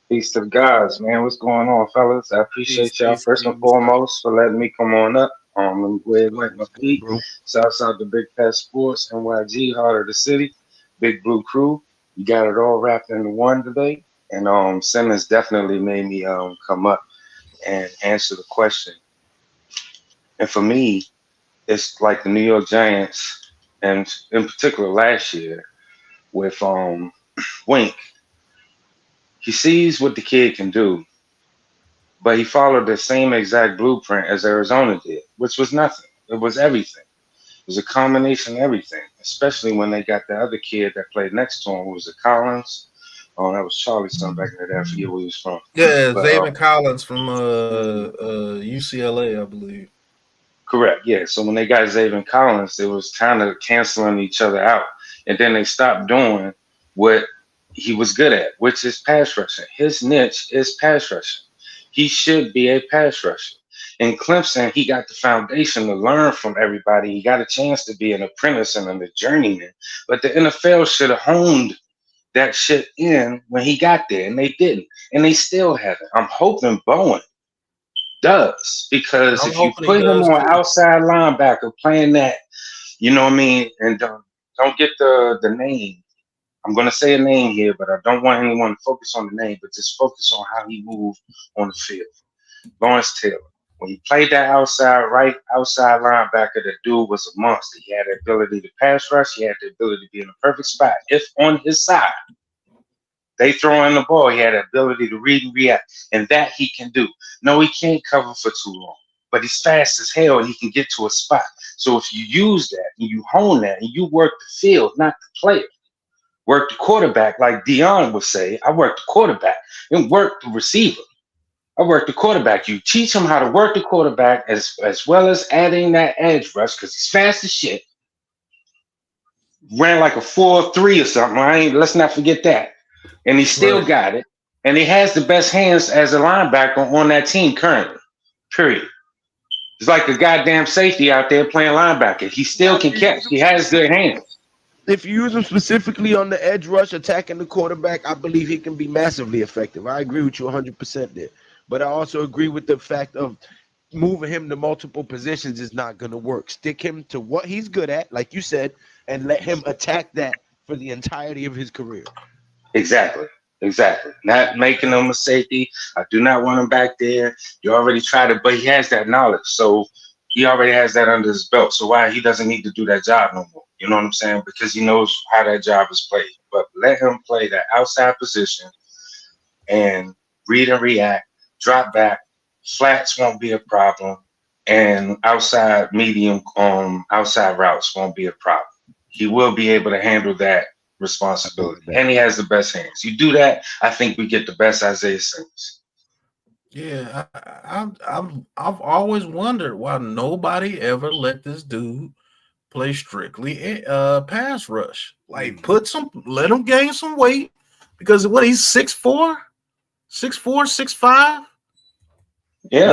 Peace to the guys, man. What's going on, fellas? I Peace, appreciate y'all peace, first and King. What's up? foremost for letting me come on up. Let me go ahead and wipe my What's good, feet. bro? Shouts out to Big Pet Sports, NYG, Heart of the City, Big Blue Crew. You got it all wrapped into one today. And Simmons definitely made me come up and answer the question. And for me, it's like the New York Giants, and in particular last year with Wink. He sees what the kid can do, but he followed the same exact blueprint as Arizona did, which was nothing. It was everything. It was a combination of everything, especially when they got the other kid that played next to him. Who was it, Collins? Oh, that was Charlie's son back in the day. I forget where he was from. Yeah, But Zayvon Collins from UCLA, I believe. correct, yeah. So when they got Zayvon Collins, it was kind of canceling each other out. And then they stopped doing what he was good at, which is pass rushing. His niche is pass rushing. He should be a pass rusher. In Clemson, he got the foundation to learn from everybody. He got a chance to be an apprentice and a journeyman. But the NFL should have honed that shit in when he got there, and they didn't. And they still haven't. I'm hoping Bowen does, because I'm if you hoping he put him does on too. outside linebacker playing that, you know what I mean, and don't get the name. I'm gonna say a name here, but I don't want anyone to focus on the name, but just focus on how he moved on the field. Lawrence Taylor. When he played that outside linebacker, the dude was a monster. He had the ability to pass rush. He had the ability to be in the perfect spot. If on his side they throw in the ball, he had the ability to read and react, and that he can do. No, he can't cover for too long, but he's fast as hell and he can get to a spot. So if you use that and you hone that and you work the field, not the player, work the quarterback, like Dion would say, I work the quarterback and work the receiver. I work the quarterback. You teach him how to work the quarterback as well as adding that edge rush, because he's fast as shit. Ran like a 4.3 or something. Let's not forget that. And he still Right. got it. And he has the best hands as a linebacker on that team currently. Period. It's like a goddamn safety out there playing linebacker. He Now, still can catch. He has good hands. if you use him specifically on the edge rush, attacking the quarterback, I believe he can be massively effective. I agree with you 100% there. But I also agree with the fact of moving him to multiple positions is not going to work. Stick him to what he's good at, like you said, and let him attack that for the entirety of his career. Exactly. Exactly. Not making him a safety. I do not want him back there. You already tried it, but he has that knowledge. So he already has that under his belt. So why he doesn't need to do that job no more? You know what I'm saying? Because he knows how that job is played. But let him play that outside position and read and react, drop back. Flats won't be a problem. And outside medium outside routes won't be a problem. He will be able to handle that responsibility. And he has the best hands. You do that, I think we get the best Isaiah Simmons. Yeah, I've always wondered why nobody ever let this dude play strictly pass rush. Like let him gain some weight, because what, he's 6'4", 6'4", 6'5". Yeah.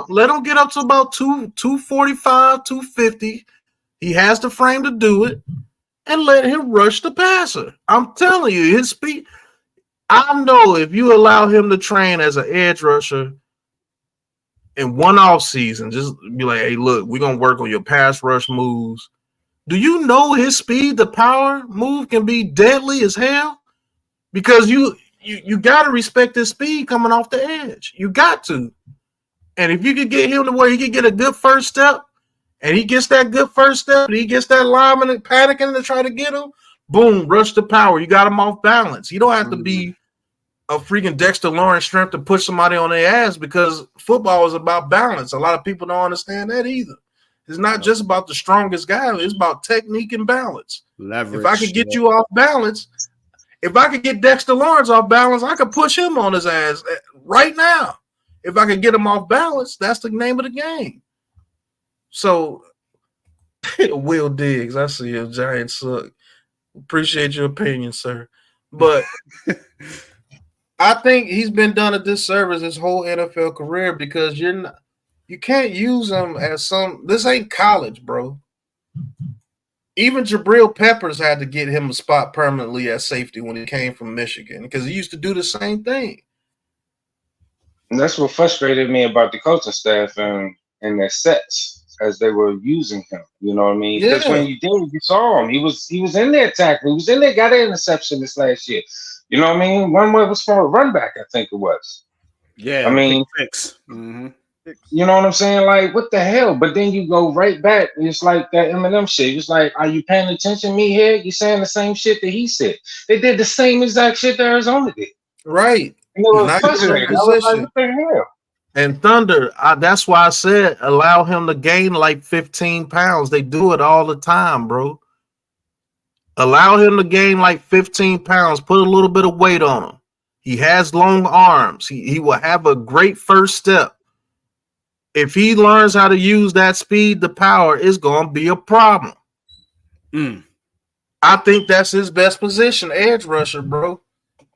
Let him get up to about 245, 250. He has the frame to do it, and let him rush the passer. I'm telling you, his speed. I know if you allow him to train as an edge rusher in one off season, just be like, hey, look, we're gonna work on your pass rush moves. Do you know his speed, the power move can be deadly as hell? Because you gotta respect his speed coming off the edge. You got to. And if you could get him to where he could get a good first step, and he gets that good first step, and he gets that lineman panicking to try to get him, boom, rush the power. You got him off balance. You don't have to be a freaking Dexter Lawrence strength to push somebody on their ass, because football is about balance. A lot of people don't understand that either. It's not just about the strongest guy. It's about technique and balance. Leverage. If I could get you off balance, if I could get Dexter Lawrence off balance, I could push him on his ass right now. If I could get him off balance, that's the name of the game. So, Will Diggs, I see your Giants suck. Appreciate your opinion, sir. But I think he's been done a disservice his whole NFL career because you can't use him as some. This ain't college, bro. Even Jabril Peppers had to get him a spot permanently at safety when he came from Michigan because he used to do the same thing. And that's what frustrated me about the coaching staff and their sets as they were using him. You know what I mean? Because Yeah, when you saw him. He was in there tackling. He was in there, got an interception this last year. You know what I mean? One way was from a run back, I think it was. Yeah, I mean, pick six. Mm-hmm. you know what I'm saying? Like, what the hell? But then you go right back. It's like that Eminem shit. It's like, are you paying attention, me here? You saying the same shit that he said. They did the same exact shit that Arizona did. right. And it was Now you're in frustrating. I was like, position. what the hell? And Thunder, that's why I said allow him to gain like 15 pounds. They do it all the time, bro. Allow him to gain like 15 pounds. Put a little bit of weight on him. He has long arms. He will have a great first step. If he learns how to use that speed, the power is going to be a problem. I think that's his best position, edge rusher, bro.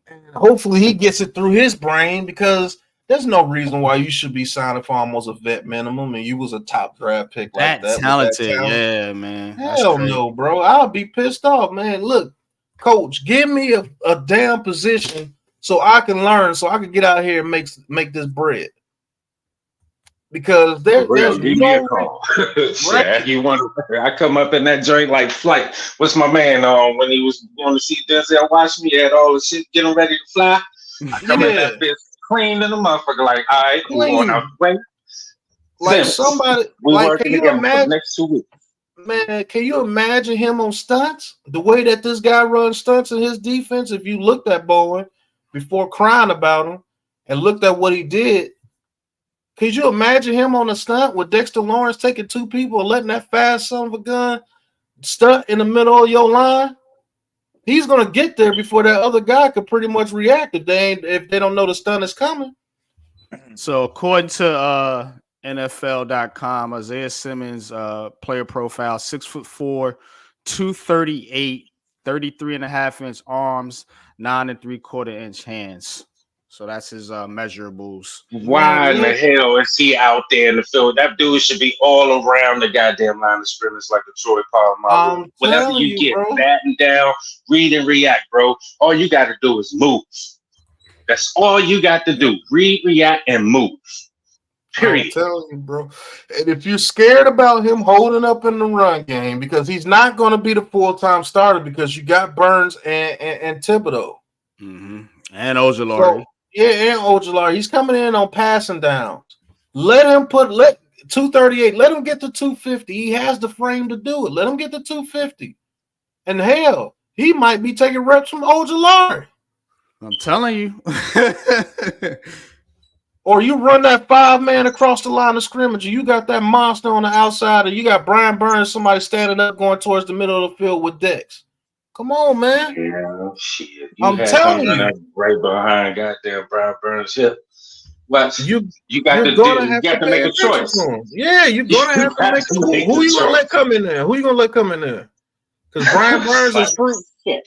And hopefully he gets it through his brain because there's no reason why you should be signing for almost a vet minimum and you was a top draft pick like that. Talented, with that talent. yeah, man. Hell no, bro. I'll be pissed off, man. Look, coach, give me a damn position so I can learn, so I can get out here and make this bread. Because there's give me a no call. right. You want? I come up in that joint like Flight. What's my man? When he was going to see Denzel Washington, he had all the shit getting ready to fly. I come in that bitch clean in the motherfucker. Like, all right, we going out the way. Like Simmons, somebody, we like, working can you together for the imagine? next 2 weeks. Man, can you imagine him on stunts? The way that this guy runs stunts in his defense. If you looked at Bowen before crying about him and looked at what he did, could you imagine him on a stunt with Dexter Lawrence taking two people and letting that fast son of a gun stunt in the middle of your line? He's gonna get there before that other guy could pretty much react if they don't know the stunt is coming. So according to NFL.com, Isaiah Simmons player profile, 6'4", 238, 33.5-inch arms, 9 3/4-inch hands. So that's his measurables. Why in the hell is he out there in the field? That dude should be all around the goddamn line of scrimmage like a Troy Polamalu. Whatever you get, bro. batting down, read and react, bro. All you got to do is move. That's all you got to do. Read, react, and move. Period. I'm telling you, bro. And if you're scared about him holding up in the run game, because he's not going to be the full-time starter because you got Burns and Thibodeau. Mm-hmm. And Ojulari. So, and Ojulari. He's coming in on passing downs. Let 238. Let him get to 250. He has the frame to do it. Let him get to 250. And hell, he might be taking reps from Ojulari. I'm telling you. Or you run that 5-man across the line of scrimmage, and you got that monster on the outside, and you got Brian Burns, somebody standing up going towards the middle of the field with Dex. Come on, man. Yeah, shit. I'm telling you. Right behind goddamn Brian Burns hip. What? You got to make a choice. Yeah, you're going to have to make a choice. Who you going to let come in there? Who you going to let come in there? Because Brian Burns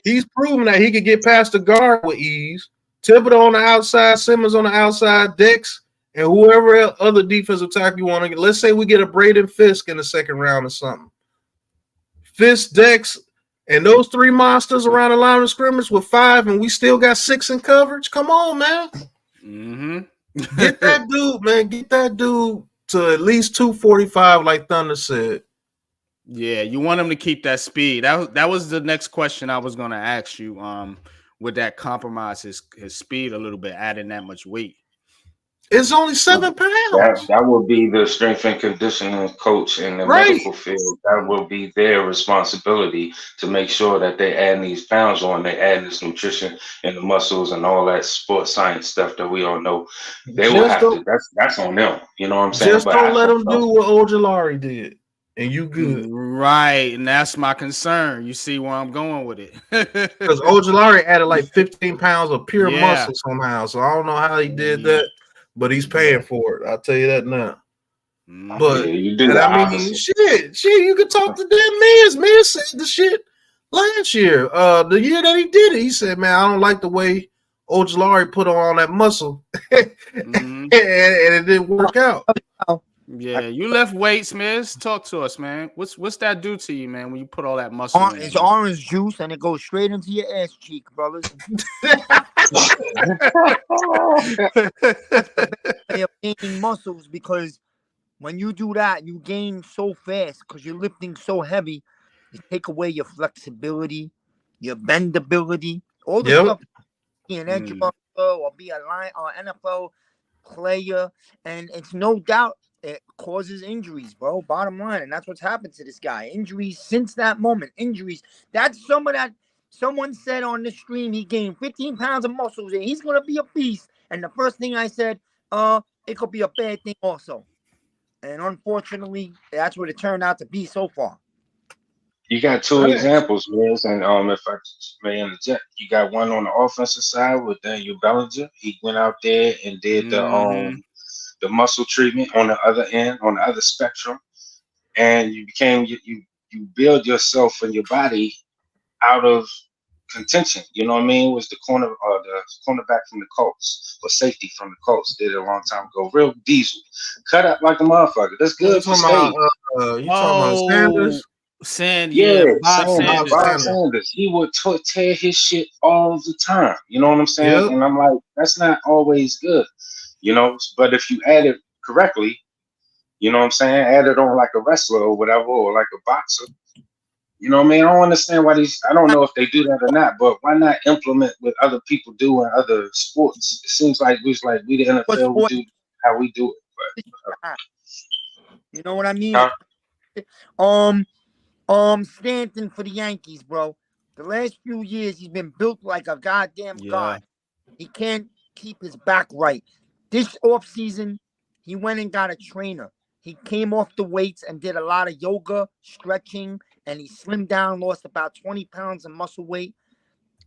he's proven that he could get past the guard with ease. Thibodeau on the outside, Simmons on the outside, Dex, and whoever other defensive tackle you want to get. Let's say we get a Braden Fisk in the second round or something. Fisk, Dex, and those three monsters around the line of scrimmage with 5, and we still got 6 in coverage. Come on, man. Mm-hmm. Get that dude, man. Get that dude to at least 245, like Thunder said. Yeah, you want him to keep that speed. That was the next question I was going to ask you. Would that compromise his speed a little bit, adding that much weight? It's only 7 pounds. That will be the strength and conditioning coach in the medical field. That will be their responsibility to make sure that they add these pounds on. They add this nutrition and the muscles and all that sports science stuff that we all know. They will have to. That's on them. You know what I'm saying? Just don't let them do what Ojulari did. And you good. Right. And that's my concern. You see where I'm going with it. Because Ojulari added like 15 pounds of pure muscle somehow. So I don't know how he did that, but he's paying for it. I'll tell you that now. But shit, you could talk to that Miz. Miz said the shit last year. The year that he did it, he said, man, I don't like the way Ojulari put on that muscle, Mm-hmm. and it didn't work out. Yeah, you left weights, Miz. Talk to us, man. What's that do to you, man, when you put all that muscle in? It's orange juice, and it goes straight into your ass cheek, brothers. That's the best way of gaining muscles, because when you do that, you gain so fast because you're lifting so heavy. You take away your flexibility, your bendability, all the stuff. Be an edge rusher or be a line or NFL player, and it's no doubt it causes injuries, bro. Bottom line, and that's what's happened to this guy. Injuries since that moment. Injuries. That's some of that. Someone said on the stream he gained 15 pounds of muscles and he's gonna be a beast. And the first thing I said, it could be a bad thing also. And unfortunately, that's what it turned out to be so far. You got two examples, Miz, and if I may interject, you got one on the offensive side with Daniel Bellinger. He went out there and did the muscle treatment on the other end, on the other spectrum, and you build yourself and your body out of contention. You know what I mean? It was the cornerback from the Colts, or safety from the Colts, did it a long time ago. Real diesel, cut up like a motherfucker. That's good for stage. You talking about Sanders? Bob Sanders. He would tear his shit all the time. You know what I'm saying? Yep. And I'm like, that's not always good, you know. But if you add it correctly, you know what I'm saying? Add it on like a wrestler or whatever, or like a boxer. You know what I mean? I don't understand why I don't know if they do that or not, but why not implement what other people do in other sports? It seems like we the NFL, we do how we do it. But, you know what I mean? Stanton for the Yankees, bro. The last few years, he's been built like a goddamn god. He can't keep his back right. This offseason, he went and got a trainer. He came off the weights and did a lot of yoga, stretching, and he slimmed down, lost about 20 pounds of muscle weight.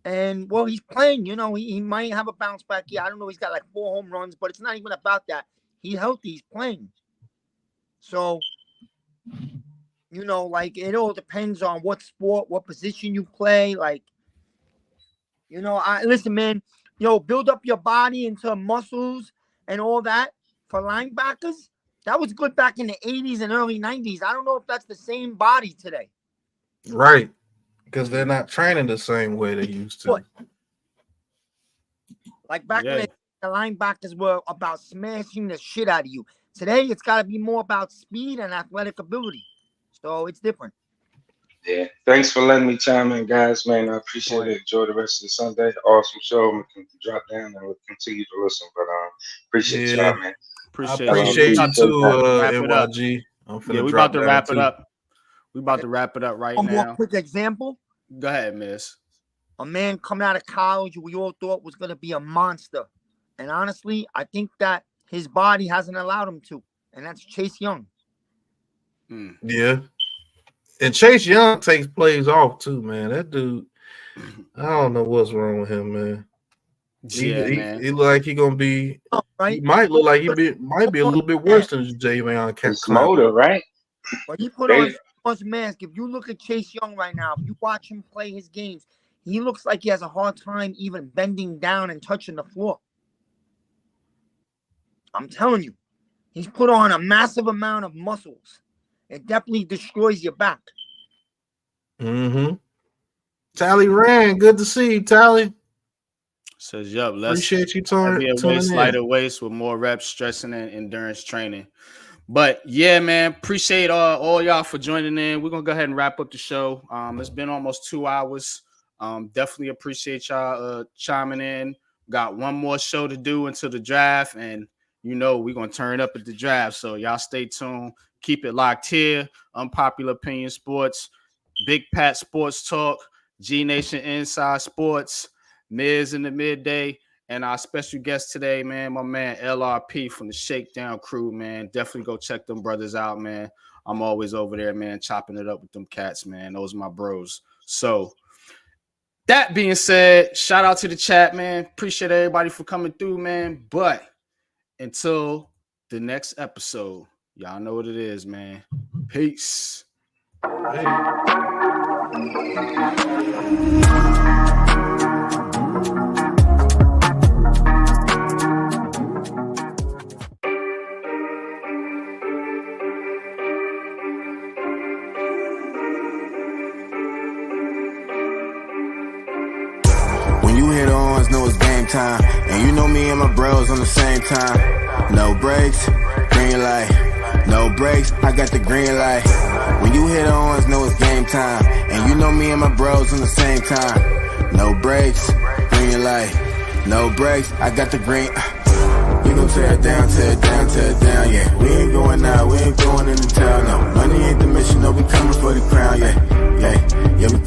And, well, he's playing. You know, he might have a bounce back here. I don't know. He's got like 4 home runs, but it's not even about that. He's healthy. He's playing. So, you know, like, it all depends on what sport, what position you play. Like, you know, listen, man, build up your body into muscles and all that for linebackers. That was good back in the 80s and early 90s. I don't know if that's the same body today. Right. Because they're not training the same way they used to. Like back in the linebackers were about smashing the shit out of you. Today, it's got to be more about speed and athletic ability. So it's different. Yeah. Thanks for letting me chime in, guys, man. I appreciate it. Enjoy the rest of the Sunday. Awesome show. We can drop down and we'll continue to listen. But appreciate y'all, man. Appreciate you too, NYG. We about to wrap it up. We about to wrap it up right now. One more quick example. Go ahead, Miss. A man coming out of college we all thought was going to be a monster. And honestly, I think that his body hasn't allowed him to. And that's Chase Young. Yeah. And Chase Young takes plays off too, man. That dude, I don't know what's wrong with him, man. Man. He look like he gonna be. Right? He might look like might be a little bit worse than Javion. It's motor, right? But he put on his mask. If you look at Chase Young right now, if you watch him play his games, he looks like he has a hard time even bending down and touching the floor. I'm telling you, he's put on a massive amount of muscles. It definitely destroys your back. Tally Rand, good to see you, Tally. Says, yup, appreciate you tuning in. Lighter weights with more reps, stressing, and endurance training. But yeah, man, appreciate all y'all for joining in. We're gonna go ahead and wrap up the show. It's been almost 2 hours. Definitely appreciate y'all chiming in. Got one more show to do until the draft, and we're gonna turn up at the draft. So y'all stay tuned. Keep it locked here. Unpopular Opinion Sports, Big Pat Sports Talk, G Nation Inside Sports, Miz in the midday, and our special guest today, man, my man LRP from the Shakedown crew, man. Definitely go check them brothers out, man. I'm always over there, man, chopping it up with them cats, man. Those are my bros. So that being said, shout out to the chat, man. Appreciate everybody for coming through, man. But until the next episode, y'all know what it is, man. Peace. Hey. time. And you know me and my bros on the same time. No brakes, green light. No brakes, I got the green light. When you hit ons, know it's game time. And you know me and my bros on the same time. No brakes, green light. No brakes, I got the green. We gon' tear it down, tear it down, tear it down, yeah. We ain't going out, we ain't going into town, no. Money ain't the mission, no, we coming for the crown, yeah. Yeah, yeah, we